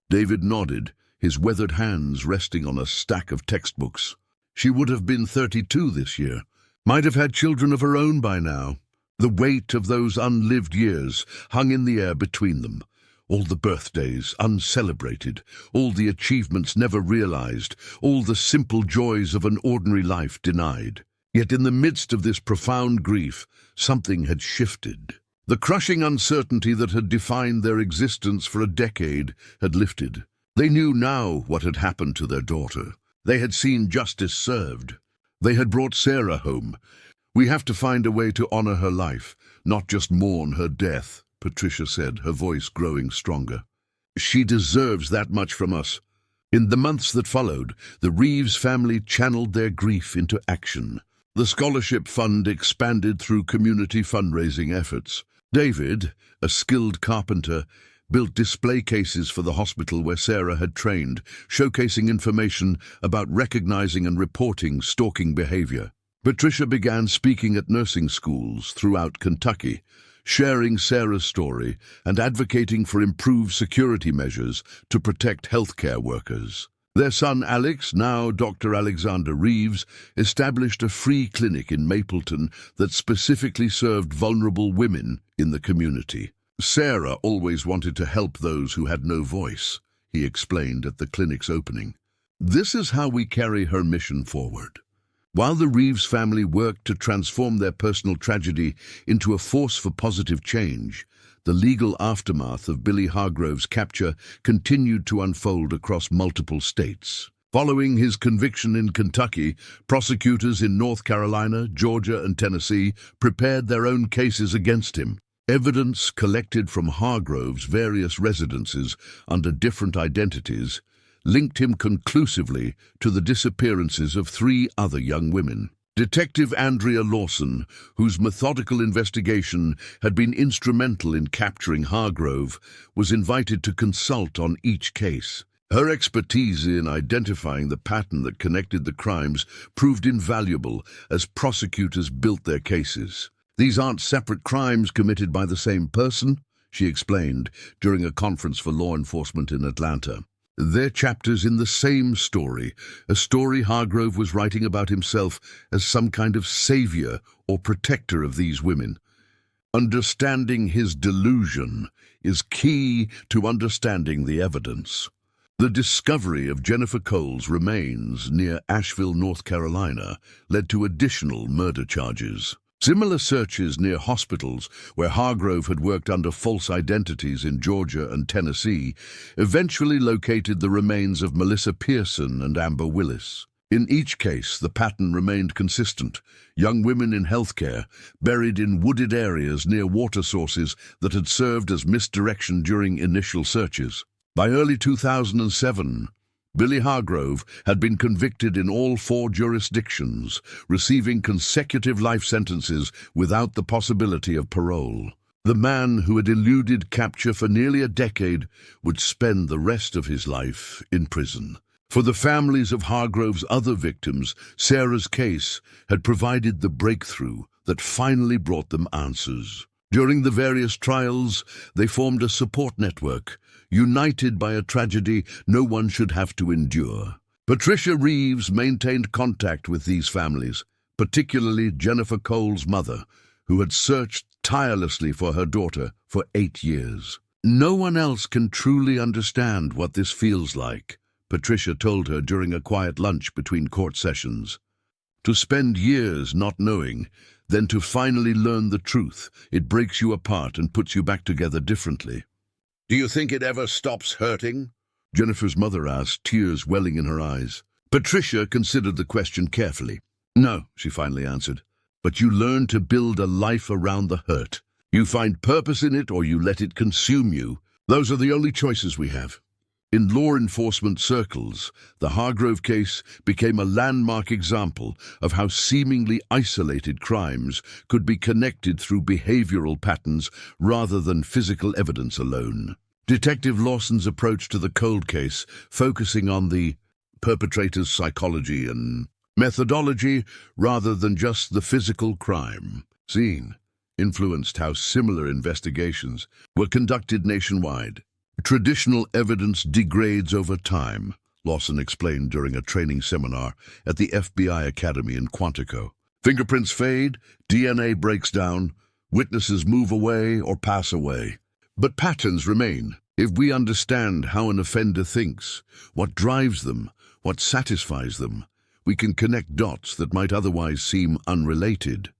David nodded, his weathered hands resting on a stack of textbooks. "She would have been 32 this year. Might have had children of her own by now." The weight of those unlived years hung in the air between them. All the birthdays uncelebrated, all the achievements never realized, all the simple joys of an ordinary life denied. Yet in the midst of this profound grief, something had shifted. The crushing uncertainty that had defined their existence for a decade had lifted. They knew now what had happened to their daughter. They had seen justice served. They had brought Sarah home. "We have to find a way to honor her life, not just mourn her death," Patricia said, her voice growing stronger. "She deserves that much from us." In the months that followed, the Reeves family channeled their grief into action. The scholarship fund expanded through community fundraising efforts. David, a skilled carpenter, built display cases for the hospital where Sarah had trained, showcasing information about recognizing and reporting stalking behavior. Patricia began speaking at nursing schools throughout Kentucky, sharing Sarah's story and advocating for improved security measures to protect healthcare workers. Their son Alex, now Dr. Alexander Reeves, established a free clinic in Mapleton that specifically served vulnerable women in the community. "Sarah always wanted to help those who had no voice," he explained at the clinic's opening. "This is how we carry her mission forward." While the Reeves family worked to transform their personal tragedy into a force for positive change, the legal aftermath of Billy Hargrove's capture continued to unfold across multiple states. Following his conviction in Kentucky, prosecutors in North Carolina, Georgia, and Tennessee prepared their own cases against him. Evidence collected from Hargrove's various residences under different identities linked him conclusively to the disappearances of 3 other young women. Detective Andrea Lawson, whose methodical investigation had been instrumental in capturing Hargrove, was invited to consult on each case. Her expertise in identifying the pattern that connected the crimes proved invaluable as prosecutors built their cases. "These aren't separate crimes committed by the same person," she explained during a conference for law enforcement in Atlanta. "They're chapters in the same story, a story Hargrove was writing about himself as some kind of savior or protector of these women. Understanding his delusion is key to understanding the evidence." The discovery of Jennifer Cole's remains near Asheville, North Carolina, led to additional murder charges. Similar searches near hospitals, where Hargrove had worked under false identities in Georgia and Tennessee, eventually located the remains of Melissa Pearson and Amber Willis. In each case, the pattern remained consistent: young women in healthcare, buried in wooded areas near water sources that had served as misdirection during initial searches. By early 2007, Billy Hargrove had been convicted in all 4 jurisdictions, receiving consecutive life sentences without the possibility of parole. The man who had eluded capture for nearly a decade would spend the rest of his life in prison. For the families of Hargrove's other victims, Sarah's case had provided the breakthrough that finally brought them answers. During the various trials, they formed a support network, united by a tragedy no one should have to endure. Patricia Reeves maintained contact with these families, particularly Jennifer Cole's mother, who had searched tirelessly for her daughter for 8 years. "No one else can truly understand what this feels like," Patricia told her during a quiet lunch between court sessions. "To spend years not knowing, then to finally learn the truth, it breaks you apart and puts you back together differently." "Do you think it ever stops hurting?" Jennifer's mother asked, tears welling in her eyes. Patricia considered the question carefully. "No," she finally answered, "but you learn to build a life around the hurt. You find purpose in it or you let it consume you. Those are the only choices we have." In law enforcement circles, the Hargrove case became a landmark example of how seemingly isolated crimes could be connected through behavioral patterns rather than physical evidence alone. Detective Lawson's approach to the cold case, focusing on the perpetrator's psychology and methodology rather than just the physical crime scene, influenced how similar investigations were conducted nationwide. Traditional evidence degrades over time, Lawson explained during a training seminar at the FBI Academy in Quantico. Fingerprints fade, DNA breaks down, witnesses move away or pass away. But patterns remain. If we understand how an offender thinks, what drives them, what satisfies them, we can connect dots that might otherwise seem unrelated.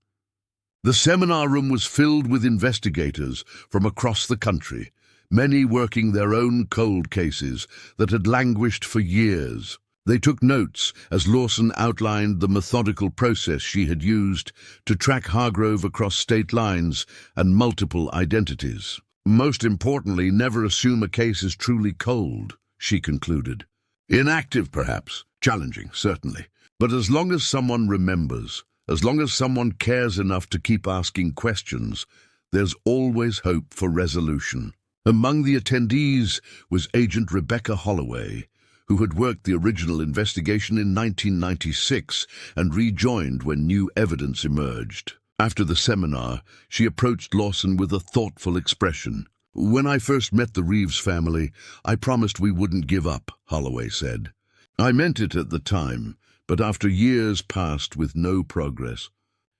The seminar room was filled with investigators from across the country, many working their own cold cases that had languished for years. They took notes as Lawson outlined the methodical process she had used to track Hargrove across state lines and multiple identities. Most importantly, never assume a case is truly cold, she concluded. Inactive, perhaps, challenging, certainly. But as long as someone remembers, as long as someone cares enough to keep asking questions, there's always hope for resolution. Among the attendees was Agent Rebecca Holloway, who had worked the original investigation in 1996 and rejoined when new evidence emerged. After the seminar, she approached Lawson with a thoughtful expression. "When I first met the Reeves family, I promised we wouldn't give up," Holloway said. "I meant it at the time, but after years passed with no progress."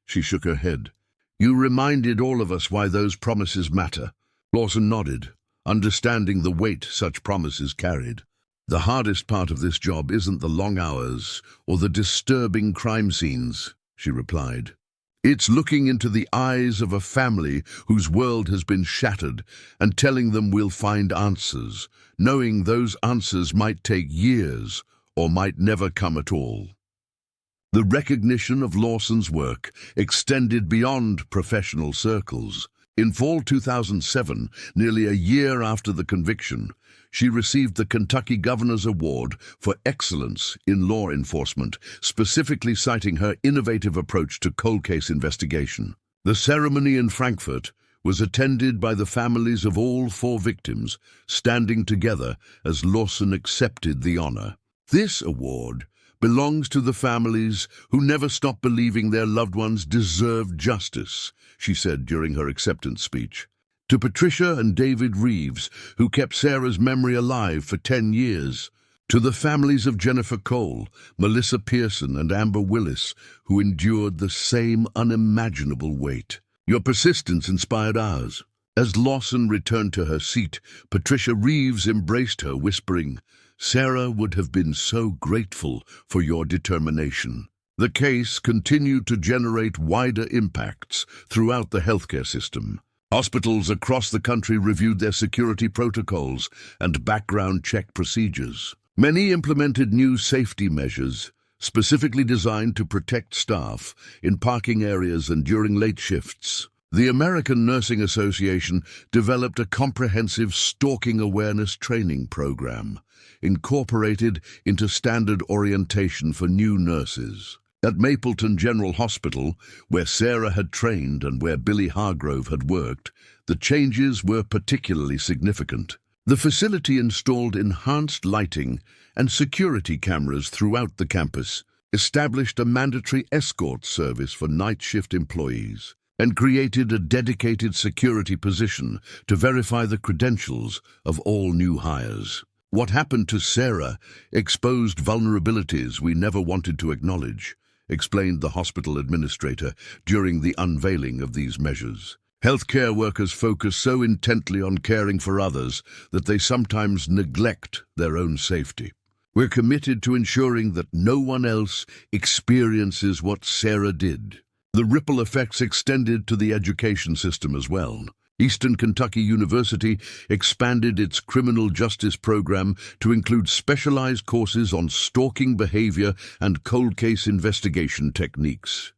She shook her head. "You reminded all of us why those promises matter." Lawson nodded, understanding the weight such promises carried. "The hardest part of this job isn't the long hours or the disturbing crime scenes," she replied. "It's looking into the eyes of a family whose world has been shattered and telling them we'll find answers, knowing those answers might take years or might never come at all." The recognition of Lawson's work extended beyond professional circles. In fall 2007, nearly a year after the conviction, she received the Kentucky Governor's Award for Excellence in Law Enforcement, specifically citing her innovative approach to cold case investigation. The ceremony in Frankfurt was attended by the families of all 4 victims, standing together as Lawson accepted the honor. This award belongs to the families who never stop believing their loved ones deserve justice, she said during her acceptance speech. To Patricia and David Reeves, who kept Sarah's memory alive for 10 years. To the families of Jennifer Cole, Melissa Pearson, and Amber Willis, who endured the same unimaginable weight. Your persistence inspired ours. As Lawson returned to her seat, Patricia Reeves embraced her, whispering, "Sarah would have been so grateful for your determination." The case continued to generate wider impacts throughout the healthcare system. Hospitals across the country reviewed their security protocols and background check procedures. Many implemented new safety measures, specifically designed to protect staff in parking areas and during late shifts. The American Nursing Association developed a comprehensive stalking awareness training program, incorporated into standard orientation for new nurses. At Mapleton General Hospital, where Sarah had trained and where Billy Hargrove had worked, the changes were particularly significant. The facility installed enhanced lighting and security cameras throughout the campus, established a mandatory escort service for night shift employees, and created a dedicated security position to verify the credentials of all new hires. What happened to Sarah exposed vulnerabilities we never wanted to acknowledge, explained the hospital administrator during the unveiling of these measures. Healthcare workers focus so intently on caring for others that they sometimes neglect their own safety. We're committed to ensuring that no one else experiences what Sarah did. The ripple effects extended to the education system as well. Eastern Kentucky University expanded its criminal justice program to include specialized courses on stalking behavior and cold case investigation techniques.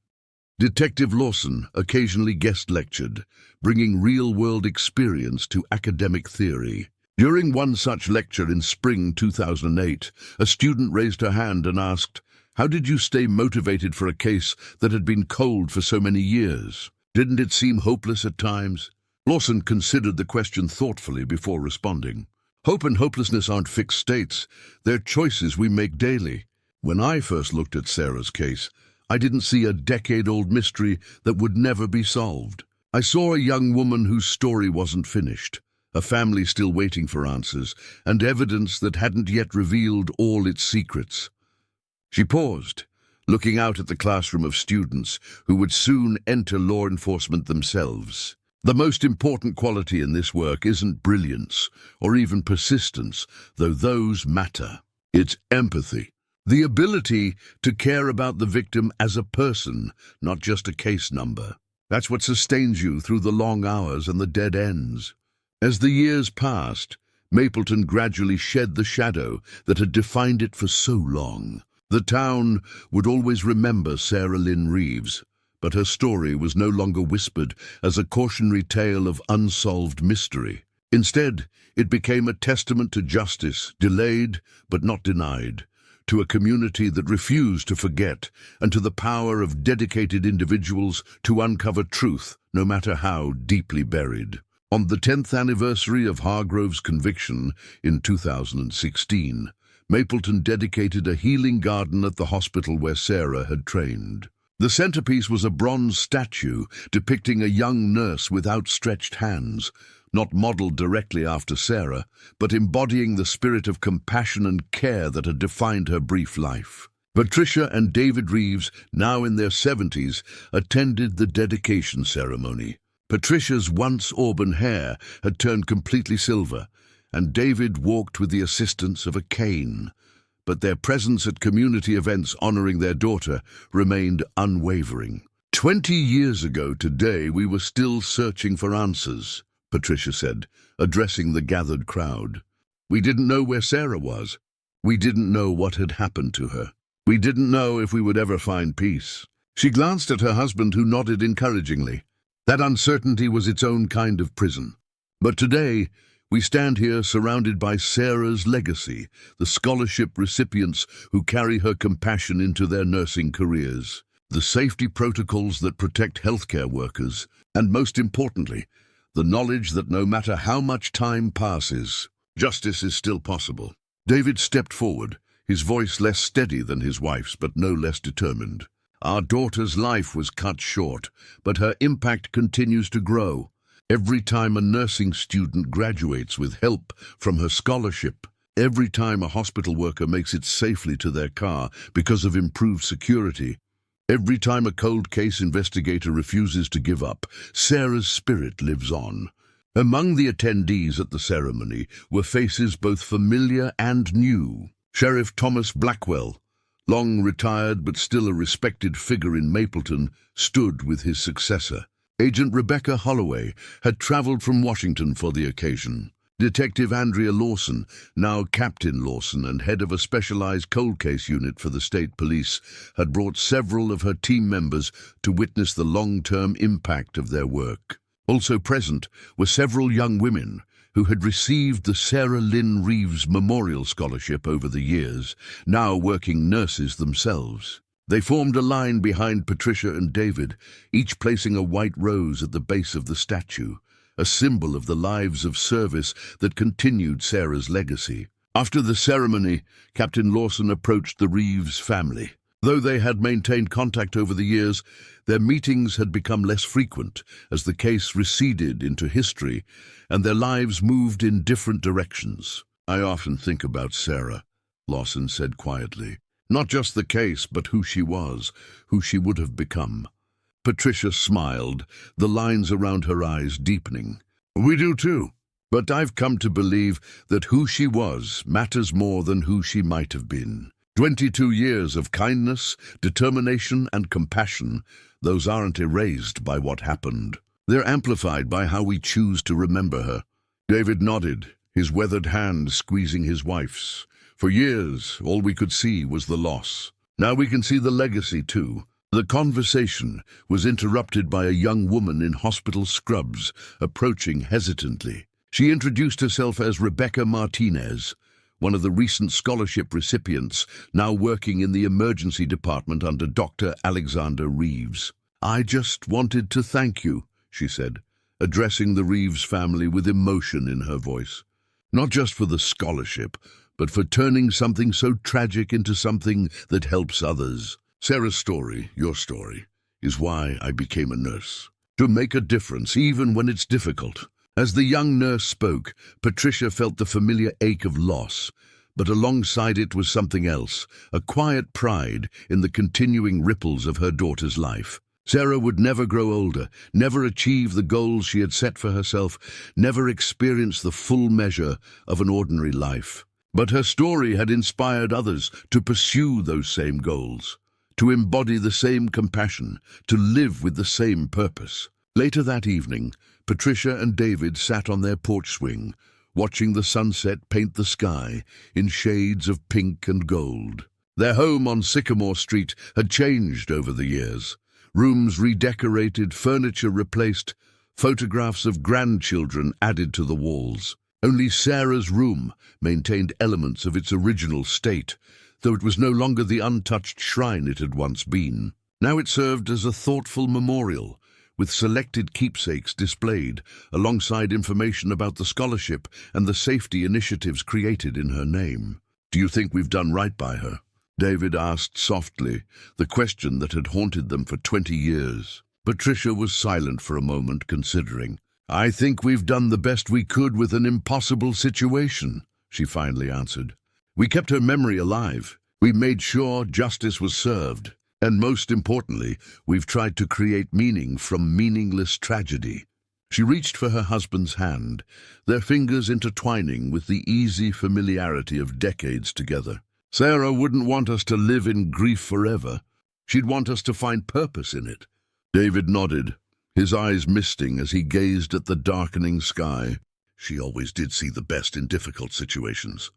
Detective Lawson occasionally guest lectured, bringing real-world experience to academic theory. During one such lecture in spring 2008, a student raised her hand and asked, "How did you stay motivated for a case that had been cold for so many years? Didn't it seem hopeless at times?" Lawson considered the question thoughtfully before responding. "Hope and hopelessness aren't fixed states. They're choices we make daily. When I first looked at Sarah's case, I didn't see a decade-old mystery that would never be solved. I saw a young woman whose story wasn't finished, a family still waiting for answers, and evidence that hadn't yet revealed all its secrets." She paused, looking out at the classroom of students who would soon enter law enforcement themselves. "The most important quality in this work isn't brilliance or even persistence, though those matter. It's empathy. The ability to care about the victim as a person, not just a case number. That's what sustains you through the long hours and the dead ends." As the years passed, Mapleton gradually shed the shadow that had defined it for so long. The town would always remember Sarah Lynn Reeves, but her story was no longer whispered as a cautionary tale of unsolved mystery. Instead, it became a testament to justice, delayed but not denied, to a community that refused to forget, and to the power of dedicated individuals to uncover truth, no matter how deeply buried. On the 10th anniversary of Hargrove's conviction in 2016, Mapleton dedicated a healing garden at the hospital where Sarah had trained. The centerpiece was a bronze statue depicting a young nurse with outstretched hands, not modeled directly after Sarah, but embodying the spirit of compassion and care that had defined her brief life. Patricia and David Reeves, now in their 70s, attended the dedication ceremony. Patricia's once auburn hair had turned completely silver, and David walked with the assistance of a cane. But their presence at community events honoring their daughter remained unwavering. 20 years ago today, we were still searching for answers," Patricia said, addressing the gathered crowd. "We didn't know where Sarah was. We didn't know what had happened to her. We didn't know if we would ever find peace." She glanced at her husband, who nodded encouragingly. That uncertainty was its own kind of prison. But today, we stand here surrounded by Sarah's legacy, the scholarship recipients who carry her compassion into their nursing careers, the safety protocols that protect healthcare workers, and most importantly, the knowledge that no matter how much time passes, justice is still possible. David stepped forward, his voice less steady than his wife's, but no less determined. "Our daughter's life was cut short, but her impact continues to grow. Every time a nursing student graduates with help from her scholarship, every time a hospital worker makes it safely to their car because of improved security, every time a cold case investigator refuses to give up, Sarah's spirit lives on." Among the attendees at the ceremony were faces both familiar and new. Sheriff Thomas Blackwell, long retired but still a respected figure in Mapleton, stood with his successor. Agent Rebecca Holloway had traveled from Washington for the occasion. Detective Andrea Lawson, now Captain Lawson and head of a specialized cold case unit for the state police, had brought several of her team members to witness the long-term impact of their work. Also present were several young women who had received the Sarah Lynn Reeves Memorial Scholarship over the years, now working nurses themselves. They formed a line behind Patricia and David, each placing a white rose at the base of the statue, a symbol of the lives of service that continued Sarah's legacy. After the ceremony, Captain Lawson approached the Reeves family. Though they had maintained contact over the years, their meetings had become less frequent as the case receded into history and their lives moved in different directions. "I often think about Sarah," Lawson said quietly. "Not just the case, but who she was, who she would have become." Patricia smiled, the lines around her eyes deepening. "We do too. But I've come to believe that who she was matters more than who she might have been. 22 years of kindness, determination, and compassion, those aren't erased by what happened. They're amplified by how we choose to remember her." David nodded, his weathered hand squeezing his wife's. For years, all we could see was the loss. Now we can see the legacy too. The conversation was interrupted by a young woman in hospital scrubs, approaching hesitantly. She introduced herself as Rebecca Martinez, one of the recent scholarship recipients now working in the emergency department under Dr. Alexander Reeves. "I just wanted to thank you," she said, addressing the Reeves family with emotion in her voice. "Not just for the scholarship, but for turning something so tragic into something that helps others. Sarah's story, your story, is why I became a nurse. To make a difference, even when it's difficult." As the young nurse spoke, Patricia felt the familiar ache of loss, but alongside it was something else, a quiet pride in the continuing ripples of her daughter's life. Sarah would never grow older, never achieve the goals she had set for herself, never experience the full measure of an ordinary life. But her story had inspired others to pursue those same goals, to embody the same compassion, to live with the same purpose. Later that evening, Patricia and David sat on their porch swing, watching the sunset paint the sky in shades of pink and gold. Their home on Sycamore Street had changed over the years. Rooms redecorated, furniture replaced, photographs of grandchildren added to the walls. Only Sarah's room maintained elements of its original state, though it was no longer the untouched shrine it had once been. Now it served as a thoughtful memorial, with selected keepsakes displayed, alongside information about the scholarship and the safety initiatives created in her name. "Do you think we've done right by her?" David asked softly, the question that had haunted them for 20 years. Patricia was silent for a moment, considering. "I think we've done the best we could with an impossible situation," she finally answered. "We kept her memory alive. We made sure justice was served. And most importantly, we've tried to create meaning from meaningless tragedy." She reached for her husband's hand, their fingers intertwining with the easy familiarity of decades together. "Sarah wouldn't want us to live in grief forever. She'd want us to find purpose in it." David nodded, his eyes misting as he gazed at the darkening sky. She always did see the best in difficult situations.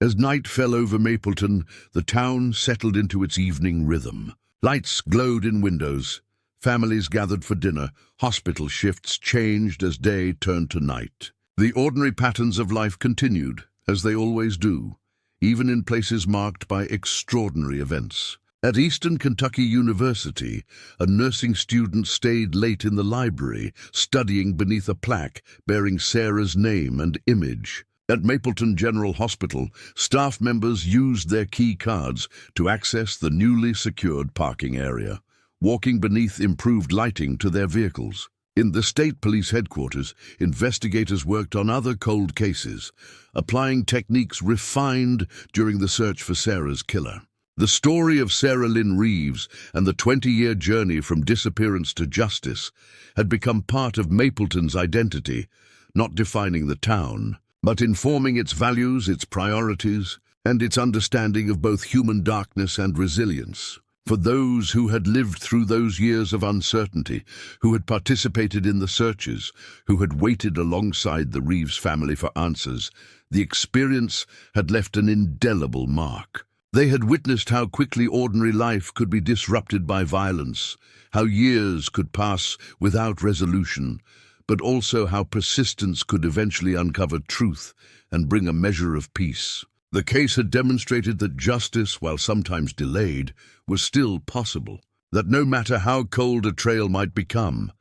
As night fell over Mapleton, the town settled into its evening rhythm. Lights glowed in windows. Families gathered for dinner. Hospital shifts changed as day turned to night. The ordinary patterns of life continued, as they always do, even in places marked by extraordinary events. At Eastern Kentucky University, a nursing student stayed late in the library, studying beneath a plaque bearing Sarah's name and image. At Mapleton General Hospital, staff members used their key cards to access the newly secured parking area, walking beneath improved lighting to their vehicles. In the state police headquarters, investigators worked on other cold cases, applying techniques refined during the search for Sarah's killer. The story of Sarah Lynn Reeves and the 20-year journey from disappearance to justice had become part of Mapleton's identity, not defining the town, but informing its values, its priorities, and its understanding of both human darkness and resilience. For those who had lived through those years of uncertainty, who had participated in the searches, who had waited alongside the Reeves family for answers, the experience had left an indelible mark. They had witnessed how quickly ordinary life could be disrupted by violence, how years could pass without resolution, but also how persistence could eventually uncover truth and bring a measure of peace. The case had demonstrated that justice, while sometimes delayed, was still possible, that no matter how cold a trail might become,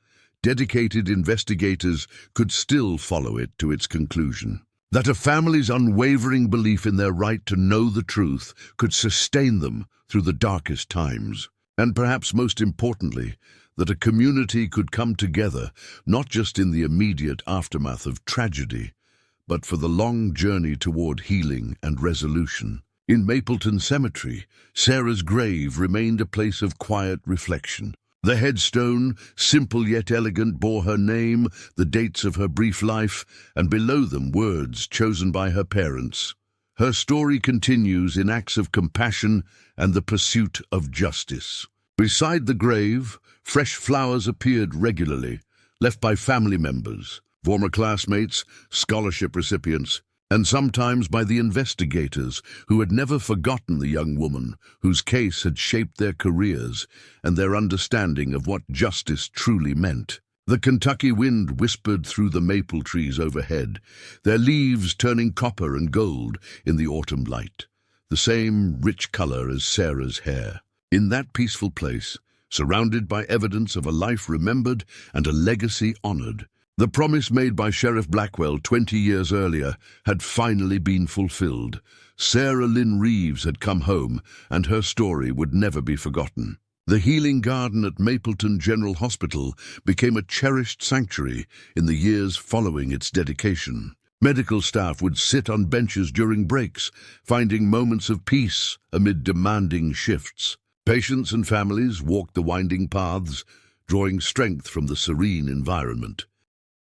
dedicated investigators could still follow it to its conclusion, that a family's unwavering belief in their right to know the truth could sustain them through the darkest times, and perhaps most importantly, that a community could come together not just in the immediate aftermath of tragedy, but for the long journey toward healing and resolution. In Mapleton Cemetery, Sarah's grave remained a place of quiet reflection. The headstone, simple yet elegant, bore her name, the dates of her brief life, and below them words chosen by her parents. Her story continues in acts of compassion and the pursuit of justice. Beside the grave, fresh flowers appeared regularly, left by family members, former classmates, scholarship recipients, and sometimes by the investigators who had never forgotten the young woman whose case had shaped their careers and their understanding of what justice truly meant. The Kentucky wind whispered through the maple trees overhead, their leaves turning copper and gold in the autumn light, the same rich color as Sarah's hair. In that peaceful place, surrounded by evidence of a life remembered and a legacy honored, the promise made by Sheriff Blackwell 20 years earlier had finally been fulfilled. Sarah Lynn Reeves had come home, and her story would never be forgotten. The healing garden at Mapleton General Hospital became a cherished sanctuary in the years following its dedication. Medical staff would sit on benches during breaks, finding moments of peace amid demanding shifts. Patients and families walked the winding paths, drawing strength from the serene environment.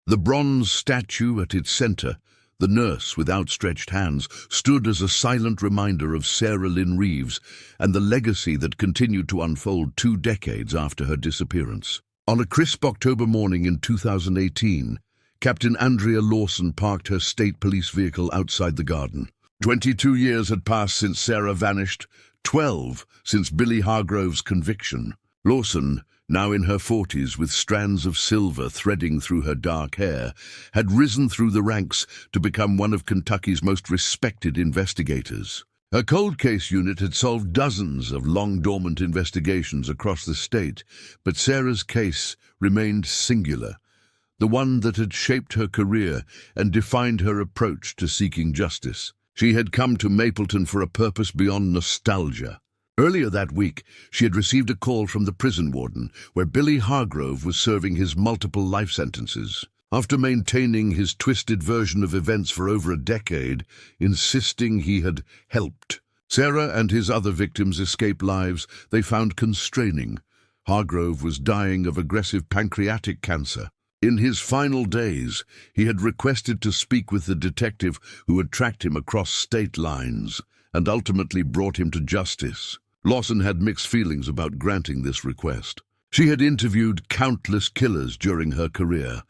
The bronze statue at its center, the nurse with outstretched hands, stood as a silent reminder of Sarah Lynn Reeves and the legacy that continued to unfold 2 decades after her disappearance. On a crisp October morning in 2018, Captain Andrea Lawson parked her state police vehicle outside the garden. 22 years had passed since Sarah vanished, 12 since Billy Hargrove's conviction. Lawson, now in her 40s with strands of silver threading through her dark hair, had risen through the ranks to become one of Kentucky's most respected investigators. Her cold case unit had solved dozens of long-dormant investigations across the state, but Sarah's case remained singular, the one that had shaped her career and defined her approach to seeking justice. She had come to Mapleton for a purpose beyond nostalgia. Earlier that week, she had received a call from the prison warden, where Billy Hargrove was serving his multiple life sentences. After maintaining his twisted version of events for over a decade, insisting he had helped Sarah and his other victims escape lives they found constraining. Hargrove was dying of aggressive pancreatic cancer. In his final days, he had requested to speak with the detective who had tracked him across state lines and ultimately brought him to justice. Lawson had mixed feelings about granting this request. She had interviewed countless killers during her career,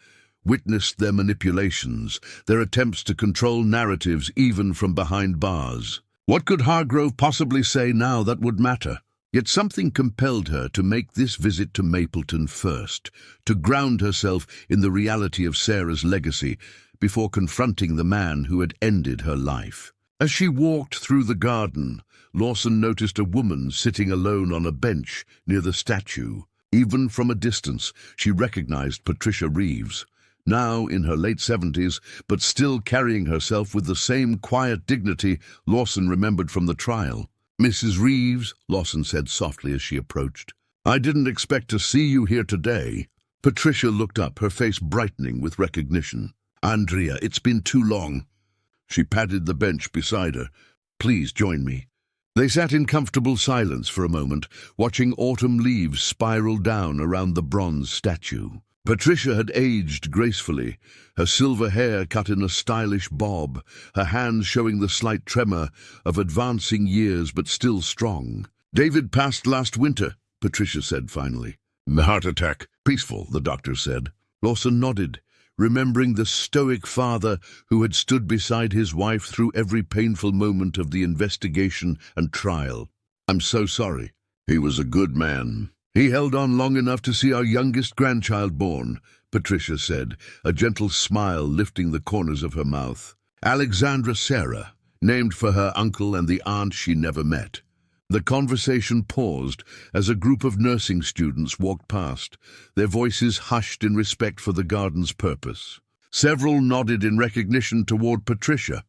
witnessed their manipulations, their attempts to control narratives even from behind bars. What could Hargrove possibly say now that would matter? Yet something compelled her to make this visit to Mapleton first, to ground herself in the reality of Sarah's legacy before confronting the man who had ended her life. As she walked through the garden, Lawson noticed a woman sitting alone on a bench near the statue. Even from a distance, she recognized Patricia Reeves, now in her late 70s, but still carrying herself with the same quiet dignity Lawson remembered from the trial. "Mrs. Reeves," Lawson said softly as she approached, "I didn't expect to see you here today." Patricia looked up, her face brightening with recognition. "Andrea, it's been too long." She patted the bench beside her. "Please join me." They sat in comfortable silence for a moment, watching autumn leaves spiral down around the bronze statue. Patricia had aged gracefully, her silver hair cut in a stylish bob, her hands showing the slight tremor of advancing years but still strong. "David passed last winter," Patricia said finally. "Heart attack. Peaceful," the doctor said. Lawson nodded, remembering the stoic father who had stood beside his wife through every painful moment of the investigation and trial. "I'm so sorry. He was a good man. He held on long enough to see our youngest grandchild born," Patricia said, a gentle smile lifting the corners of her mouth. "Alexandra Sarah, named for her uncle and the aunt she never met." The conversation paused as a group of nursing students walked past, their voices hushed in respect for the garden's purpose. Several nodded in recognition toward Patricia.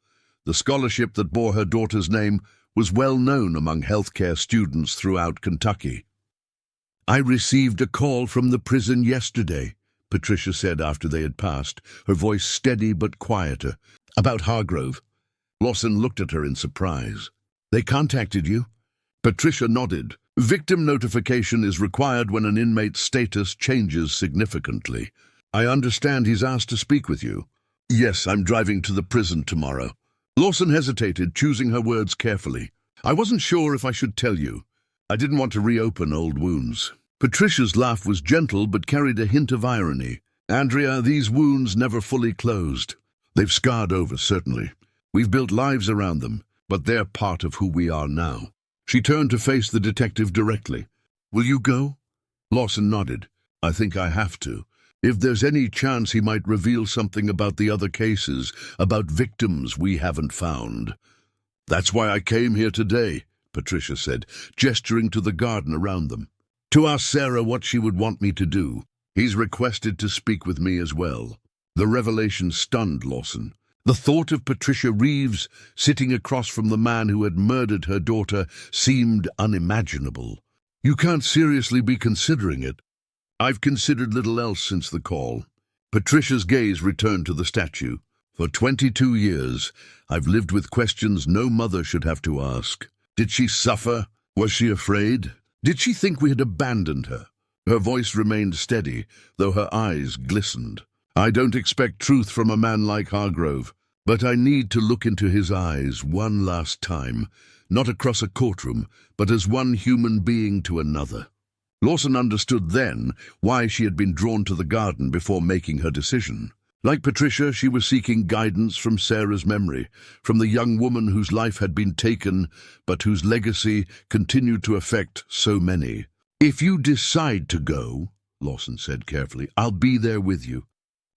The scholarship that bore her daughter's name was well known among healthcare students throughout Kentucky. "I received a call from the prison yesterday," Patricia said after they had passed, her voice steady but quieter. "About Hargrove." Lawson looked at her in surprise. "They contacted you?" Patricia nodded. "Victim notification is required when an inmate's status changes significantly. I understand he's asked to speak with you." "Yes, I'm driving to the prison tomorrow." Lawson hesitated, choosing her words carefully. "I wasn't sure if I should tell you. I didn't want to reopen old wounds." Patricia's laugh was gentle but carried a hint of irony. "Andrea, these wounds never fully closed. They've scarred over, certainly. We've built lives around them, but they're part of who we are now." She turned to face the detective directly. "Will you go?" Lawson nodded. "I think I have to. If there's any chance he might reveal something about the other cases, about victims we haven't found. That's why I came here today, Patricia said, gesturing to the garden around them. To ask Sarah what she would want me to do. He's requested to speak with me as well. The revelation stunned Lawson. The thought of Patricia Reeves sitting across from the man who had murdered her daughter seemed unimaginable. You can't seriously be considering it. I've considered little else since the call. Patricia's gaze returned to the statue. For 22 years, I've lived with questions no mother should have to ask. Did she suffer? Was she afraid? Did she think we had abandoned her? Her voice remained steady, though her eyes glistened. I don't expect truth from a man like Hargrove, but I need to look into his eyes one last time, not across a courtroom, but as one human being to another. Lawson understood then why she had been drawn to the garden before making her decision. Like Patricia, she was seeking guidance from Sarah's memory, from the young woman whose life had been taken, but whose legacy continued to affect so many. If you decide to go, Lawson said carefully, I'll be there with you.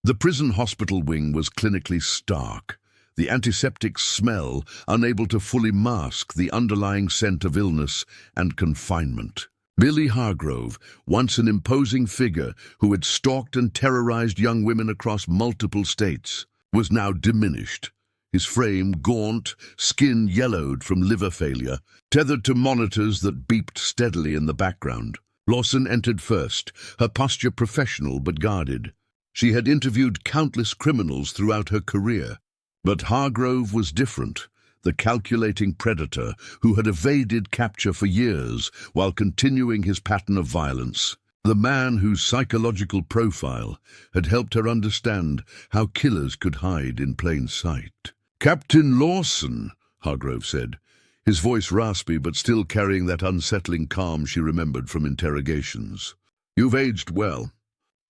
The prison hospital wing was clinically stark, the antiseptic smell unable to fully mask the underlying scent of illness and confinement. Billy Hargrove, once an imposing figure who had stalked and terrorized young women across multiple states, was now diminished. His frame gaunt, skin yellowed from liver failure, tethered to monitors that beeped steadily in the background. Lawson entered first, her posture professional but guarded. She had interviewed countless criminals throughout her career, but Hargrove was different. The calculating predator who had evaded capture for years while continuing his pattern of violence. The man whose psychological profile had helped her understand how killers could hide in plain sight. Captain Lawson, Hargrove said, his voice raspy but still carrying that unsettling calm she remembered from interrogations. You've aged well.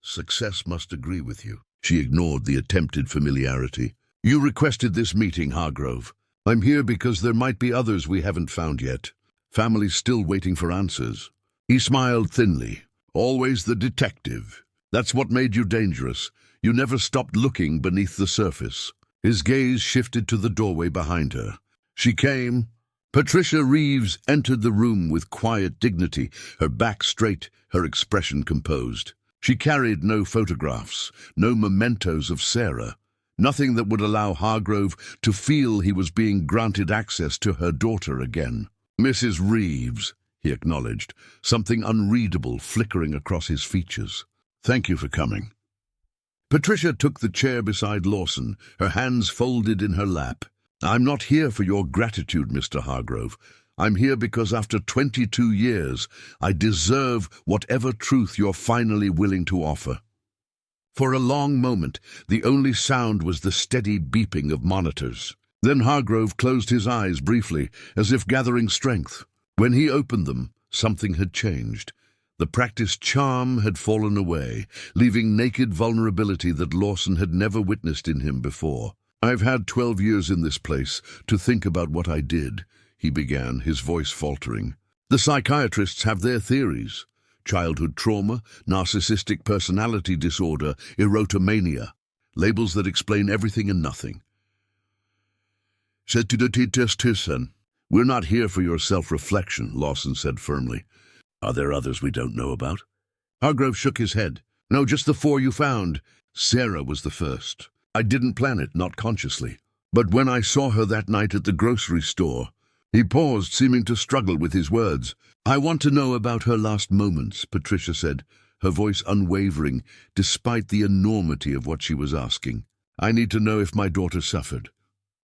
Success must agree with you. She ignored the attempted familiarity. You requested this meeting, Hargrove. I'm here because there might be others we haven't found yet. Families still waiting for answers. He smiled thinly. Always the detective. That's what made you dangerous. You never stopped looking beneath the surface. His gaze shifted to the doorway behind her. She came. Patricia Reeves entered the room with quiet dignity, her back straight, her expression composed. She carried no photographs, no mementos of Sarah. Nothing that would allow Hargrove to feel he was being granted access to her daughter again. Mrs. Reeves, he acknowledged, something unreadable flickering across his features. Thank you for coming. Patricia took the chair beside Lawson, her hands folded in her lap. I'm not here for your gratitude, Mr. Hargrove. I'm here because after 22 years, I deserve whatever truth you're finally willing to offer. For a long moment, the only sound was the steady beeping of monitors. Then Hargrove closed his eyes briefly, as if gathering strength. When he opened them, something had changed. The practiced charm had fallen away, leaving naked vulnerability that Lawson had never witnessed in him before. I've had 12 years in this place to think about what I did, he began, his voice faltering. The psychiatrists have their theories. Childhood trauma, narcissistic personality disorder, erotomania. Labels that explain everything and nothing. We're not here for your self-reflection, Lawson said firmly. Are there others we don't know about? Hargrove shook his head. No, just the 4 you found. Sarah was the first. I didn't plan it, not consciously. But when I saw her that night at the grocery store, he paused, seeming to struggle with his words. I want to know about her last moments, Patricia said, her voice unwavering, despite the enormity of what she was asking. I need to know if my daughter suffered.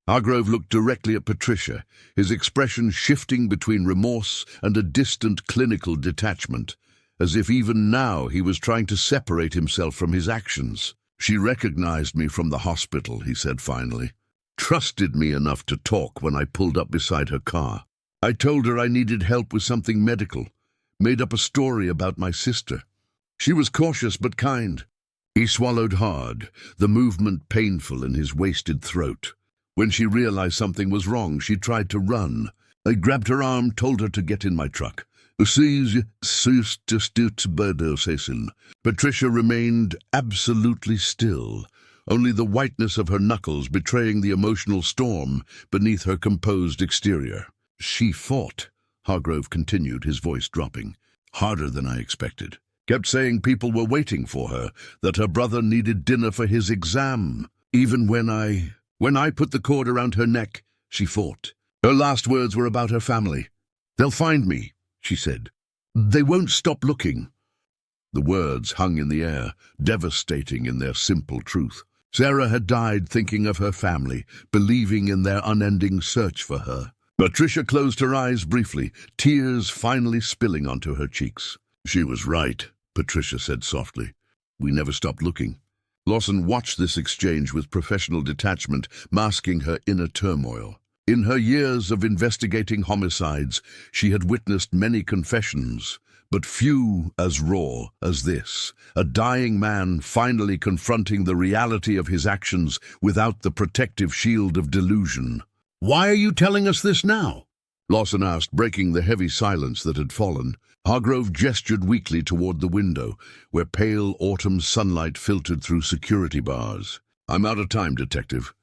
Hargrove looked directly at Patricia, his expression shifting between remorse and a distant clinical detachment, as if even now he was trying to separate himself from his actions. She recognized me from the hospital, he said finally. Trusted me enough to talk when I pulled up beside her car. I told her I needed help with something medical, made up a story about my sister. She was cautious but kind. He swallowed hard, the movement painful in his wasted throat. When she realized something was wrong, she tried to run. I grabbed her arm, told her to get in my truck. Patricia remained absolutely still, only the whiteness of her knuckles betraying the emotional storm beneath her composed exterior. She fought, Hargrove continued, his voice dropping. Harder than I expected. Kept saying people were waiting for her, that her brother needed dinner for his exam. Even when I put the cord around her neck, she fought. Her last words were about her family. They'll find me, she said. They won't stop looking. The words hung in the air, devastating in their simple truth. Sarah had died thinking of her family, believing in their unending search for her. Patricia closed her eyes briefly, tears finally spilling onto her cheeks. She was right, Patricia said softly. We never stopped looking. Lawson watched this exchange with professional detachment, masking her inner turmoil. In her years of investigating homicides, she had witnessed many confessions, but few as raw as this, a dying man finally confronting the reality of his actions without the protective shield of delusion. Why are you telling us this now? Lawson asked, breaking the heavy silence that had fallen. Hargrove gestured weakly toward the window, where pale autumn sunlight filtered through security bars. I'm out of time, Detective.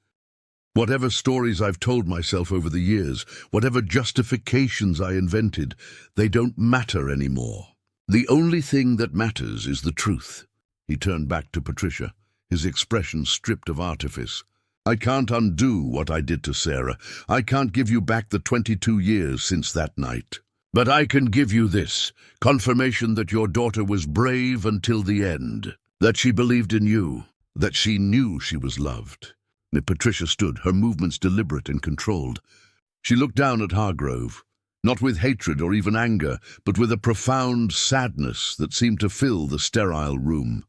Whatever stories I've told myself over the years, whatever justifications I invented, they don't matter anymore. The only thing that matters is the truth. He turned back to Patricia, his expression stripped of artifice. I can't undo what I did to Sarah. I can't give you back the 22 years since that night. But I can give you this, confirmation that your daughter was brave until the end, that she believed in you, that she knew she was loved. Patricia stood, her movements deliberate and controlled. She looked down at Hargrove, not with hatred or even anger, but with a profound sadness that seemed to fill the sterile room.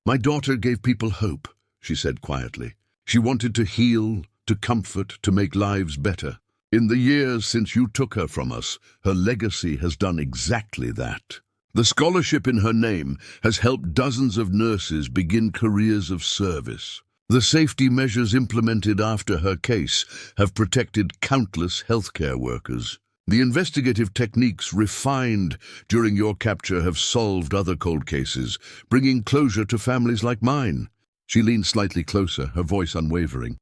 My daughter gave people hope, she said quietly. She wanted to heal, to comfort, to make lives better. In the years since you took her from us, her legacy has done exactly that. The scholarship in her name has helped dozens of nurses begin careers of service. The safety measures implemented after her case have protected countless healthcare workers. The investigative techniques refined during your capture have solved other cold cases, bringing closure to families like mine. She leaned slightly closer, her voice unwavering.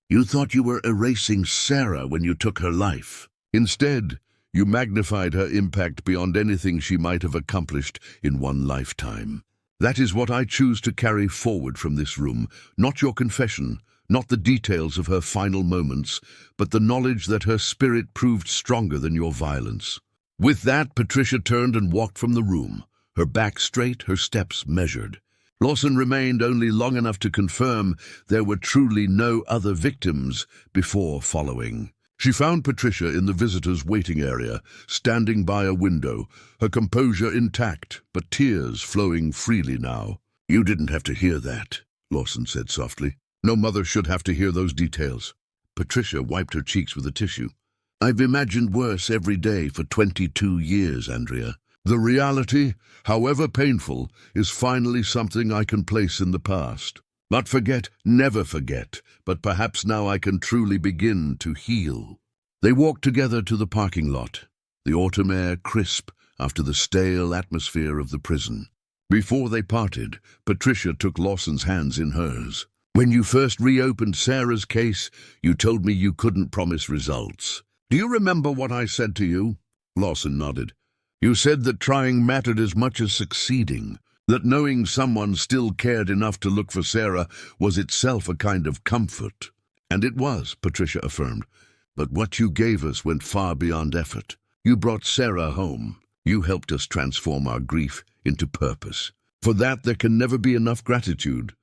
You thought you were erasing Sarah when you took her life. Instead, you magnified her impact beyond anything she might have accomplished in one lifetime. That is what I choose to carry forward from this room, not your confession, not the details of her final moments, but the knowledge that her spirit proved stronger than your violence. With that, Patricia turned and walked from the room, her back straight, her steps measured. Lawson remained only long enough to confirm there were truly no other victims before following. She found Patricia in the visitors' waiting area, standing by a window, her composure intact, but tears flowing freely now. You didn't have to hear that, Lawson said softly. No mother should have to hear those details. Patricia wiped her cheeks with a tissue. I've imagined worse every day for 22 years, Andrea. The reality, however painful, is finally something I can place in the past. Not forget, never forget, but perhaps now I can truly begin to heal. They walked together to the parking lot, the autumn air crisp after the stale atmosphere of the prison. Before they parted, Patricia took Lawson's hands in hers. When you first reopened Sarah's case, you told me you couldn't promise results. Do you remember what I said to you? Lawson nodded. You said that trying mattered as much as succeeding. That knowing someone still cared enough to look for Sarah was itself a kind of comfort. And it was, Patricia affirmed. But what you gave us went far beyond effort. You brought Sarah home. You helped us transform our grief into purpose. For that there can never be enough gratitude.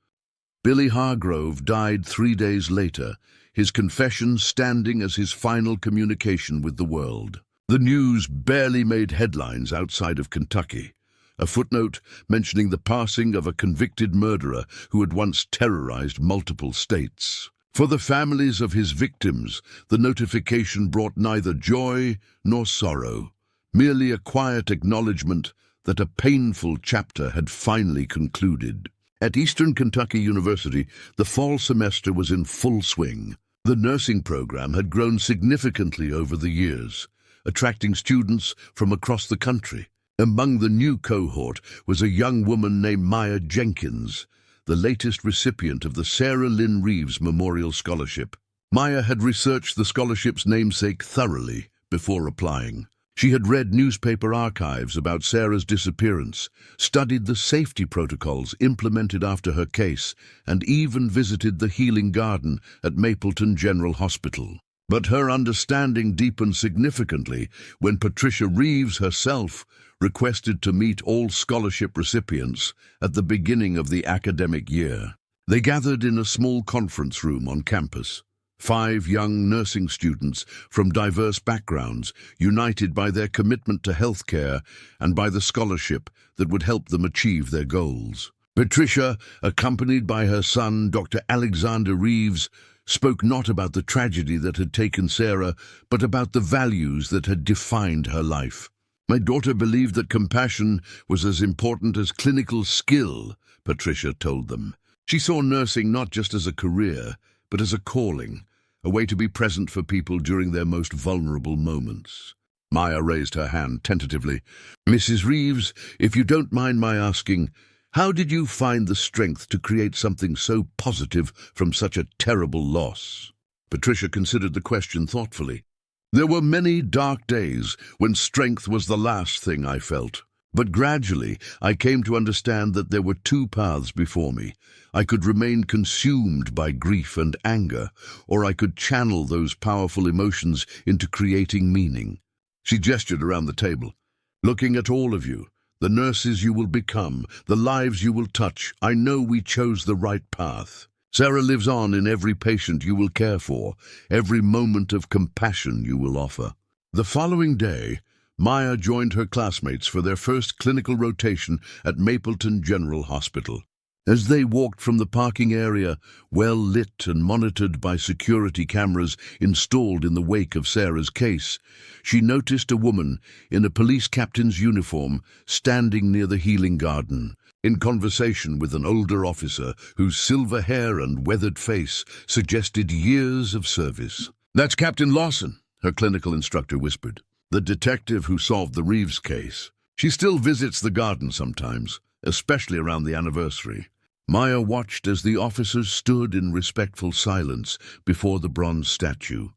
Billy Hargrove died 3 days later, his confession standing as his final communication with the world. The news barely made headlines outside of Kentucky. A footnote mentioning the passing of a convicted murderer who had once terrorized multiple states. For the families of his victims, the notification brought neither joy nor sorrow, merely a quiet acknowledgement that a painful chapter had finally concluded. At Eastern Kentucky University, the fall semester was in full swing. The nursing program had grown significantly over the years. attracting students from across the country. Among the new cohort was a young woman named Maya Jenkins, the latest recipient of the Sarah Lynn Reeves Memorial Scholarship. Maya had researched the scholarship's namesake thoroughly before applying. She had read newspaper archives about Sarah's disappearance, studied the safety protocols implemented after her case, and even visited the healing garden at Mapleton General Hospital. But her understanding deepened significantly when Patricia Reeves herself requested to meet all scholarship recipients at the beginning of the academic year. They gathered in a small conference room on campus. 5 young nursing students from diverse backgrounds, united by their commitment to healthcare and by the scholarship that would help them achieve their goals. Patricia, accompanied by her son, Dr. Alexander Reeves, spoke not about the tragedy that had taken Sarah, but about the values that had defined her life. "My daughter believed that compassion was as important as clinical skill," Patricia told them. She saw nursing not just as a career, but as a calling, a way to be present for people during their most vulnerable moments. Maya raised her hand tentatively. "Mrs. Reeves, if you don't mind my asking, how did you find the strength to create something so positive from such a terrible loss?" Patricia considered the question thoughtfully. "There were many dark days when strength was the last thing I felt. But gradually, I came to understand that there were 2 paths before me. I could remain consumed by grief and anger, or I could channel those powerful emotions into creating meaning." She gestured around the table. "Looking at all of you, the nurses you will become, the lives you will touch, I know we chose the right path. Sarah lives on in every patient you will care for, every moment of compassion you will offer." The following day, Maya joined her classmates for their first clinical rotation at Mapleton General Hospital. As they walked from the parking area, well lit and monitored by security cameras installed in the wake of Sarah's case, she noticed a woman in a police captain's uniform standing near the healing garden, in conversation with an older officer whose silver hair and weathered face suggested years of service. "That's Captain Lawson," her clinical instructor whispered. "The detective who solved the Reeves case. She still visits the garden sometimes, especially around the anniversary." Maya watched as the officers stood in respectful silence before the bronze statue.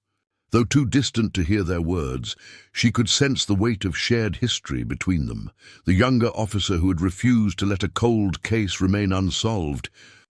Though too distant to hear their words, she could sense the weight of shared history between them. The younger officer who had refused to let a cold case remain unsolved,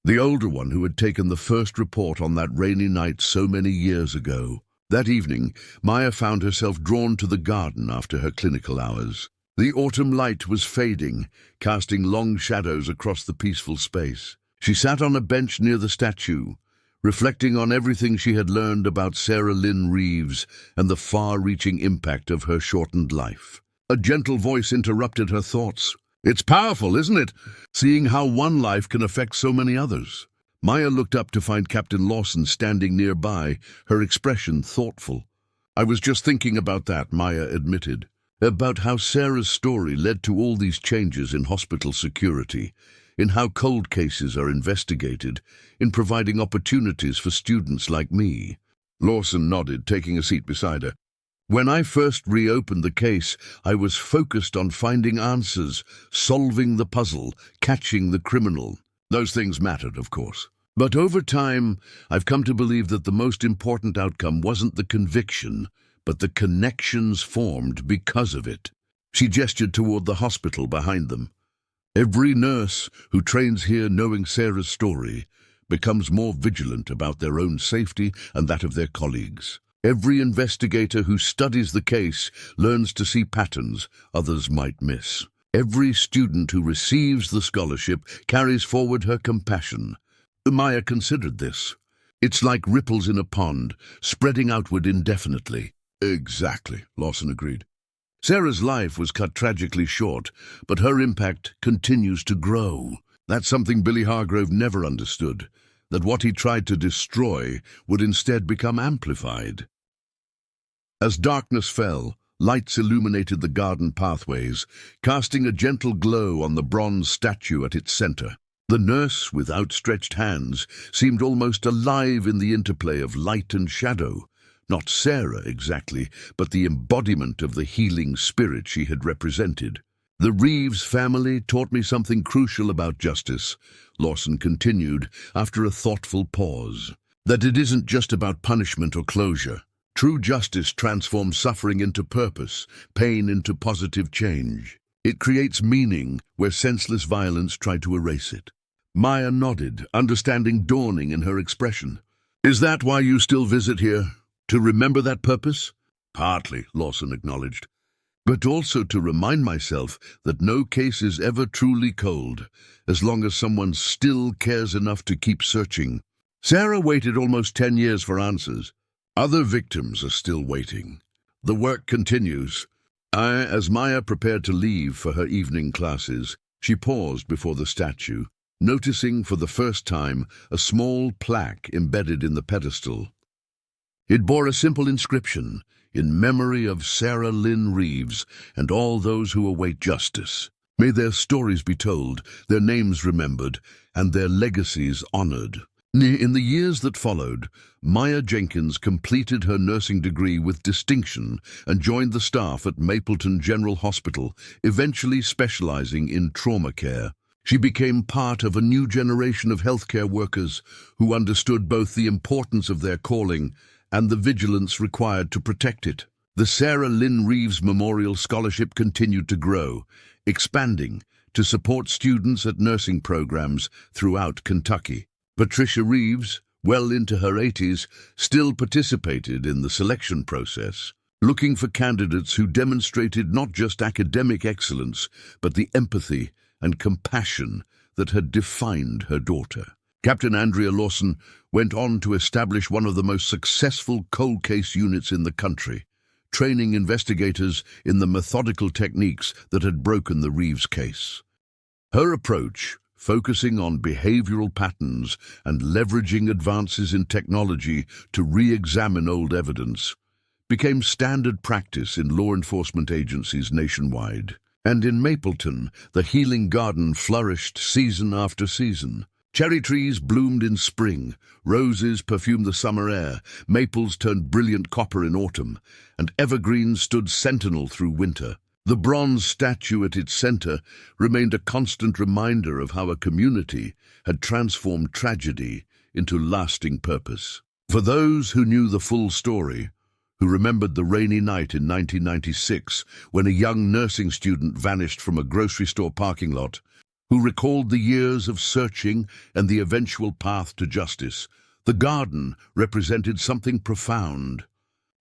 the older one who had taken the first report on that rainy night so many years ago. That evening, Maya found herself drawn to the garden after her clinical hours. The autumn light was fading, casting long shadows across the peaceful space. She sat on a bench near the statue, reflecting on everything she had learned about Sarah Lynn Reeves and the far-reaching impact of her shortened life. A gentle voice interrupted her thoughts. "It's powerful, isn't it? Seeing how one life can affect so many others." Maya looked up to find Captain Lawson standing nearby, her expression thoughtful. "I was just thinking about that," Maya admitted. "About how Sarah's story led to all these changes in hospital security, in how cold cases are investigated, in providing opportunities for students like me." Lawson nodded, taking a seat beside her. "When I first reopened the case, I was focused on finding answers, solving the puzzle, catching the criminal. Those things mattered, of course. But over time, I've come to believe that the most important outcome wasn't the conviction, but the connections formed because of it." She gestured toward the hospital behind them. "Every nurse who trains here knowing Sarah's story becomes more vigilant about their own safety and that of their colleagues. Every investigator who studies the case learns to see patterns others might miss. Every student who receives the scholarship carries forward her compassion." Maya considered this. "It's like ripples in a pond, spreading outward indefinitely." "Exactly," Lawson agreed. "Sarah's life was cut tragically short, but her impact continues to grow. That's something Billy Hargrove never understood, that what he tried to destroy would instead become amplified." As darkness fell, lights illuminated the garden pathways, casting a gentle glow on the bronze statue at its center. The nurse, with outstretched hands, seemed almost alive in the interplay of light and shadow, Not Sarah exactly, but the embodiment of the healing spirit she had represented. The Reeves family taught me something crucial about justice, Lawson continued after a thoughtful pause. That it isn't just about punishment or closure. True justice transforms suffering into purpose, pain into positive change. It creates meaning where senseless violence tried to erase it. Maya nodded, understanding dawning in her expression. Is that why you still visit here? To remember that purpose? Partly, Lawson acknowledged. But also to remind myself that no case is ever truly cold, as long as someone still cares enough to keep searching. Sarah waited almost 10 years for answers. Other victims are still waiting. The work continues. As Maya prepared to leave for her evening classes, she paused before the statue, noticing for the first time a small plaque embedded in the pedestal. It bore a simple inscription, in memory of Sarah Lynn Reeves and all those who await justice. May their stories be told, their names remembered, and their legacies honored. In the years that followed, Maya Jenkins completed her nursing degree with distinction and joined the staff at Mapleton General Hospital, eventually specializing in trauma care. She became part of a new generation of healthcare workers who understood both the importance of their calling and the vigilance required to protect it. The Sarah Lynn Reeves Memorial Scholarship continued to grow, expanding to support students at nursing programs throughout Kentucky. Patricia Reeves, well into her 80s, still participated in the selection process, looking for candidates who demonstrated not just academic excellence, but the empathy and compassion that had defined her daughter. Captain Andrea Lawson went on to establish one of the most successful cold case units in the country, training investigators in the methodical techniques that had broken the Reeves case. Her approach, focusing on behavioral patterns and leveraging advances in technology to re-examine old evidence, became standard practice in law enforcement agencies nationwide. And in Mapleton, the healing garden flourished season after season. Cherry trees bloomed in spring, roses perfumed the summer air, maples turned brilliant copper in autumn, and evergreens stood sentinel through winter. The bronze statue at its center remained a constant reminder of how a community had transformed tragedy into lasting purpose. For those who knew the full story, who remembered the rainy night in 1996 when a young nursing student vanished from a grocery store parking lot, who recalled the years of searching and the eventual path to justice, the garden represented something profound.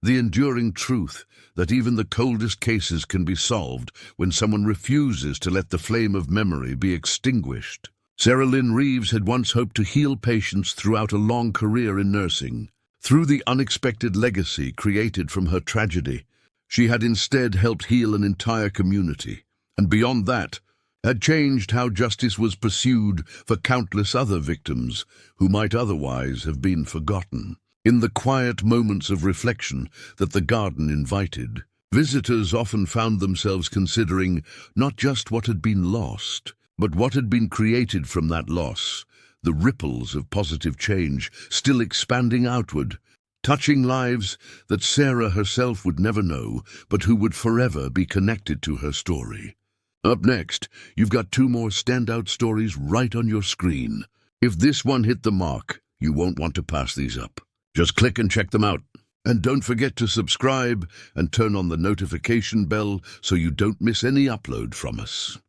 The enduring truth that even the coldest cases can be solved when someone refuses to let the flame of memory be extinguished. Sarah Lynn Reeves had once hoped to heal patients throughout a long career in nursing. Through the unexpected legacy created from her tragedy, she had instead helped heal an entire community, and beyond that, had changed how justice was pursued for countless other victims who might otherwise have been forgotten. In the quiet moments of reflection that the garden invited, visitors often found themselves considering not just what had been lost, but what had been created from that loss, the ripples of positive change still expanding outward, touching lives that Sarah herself would never know, but who would forever be connected to her story. Up next, you've got 2 more standout stories right on your screen. If this one hit the mark, you won't want to pass these up. Just click and check them out. And don't forget to subscribe and turn on the notification bell so you don't miss any upload from us.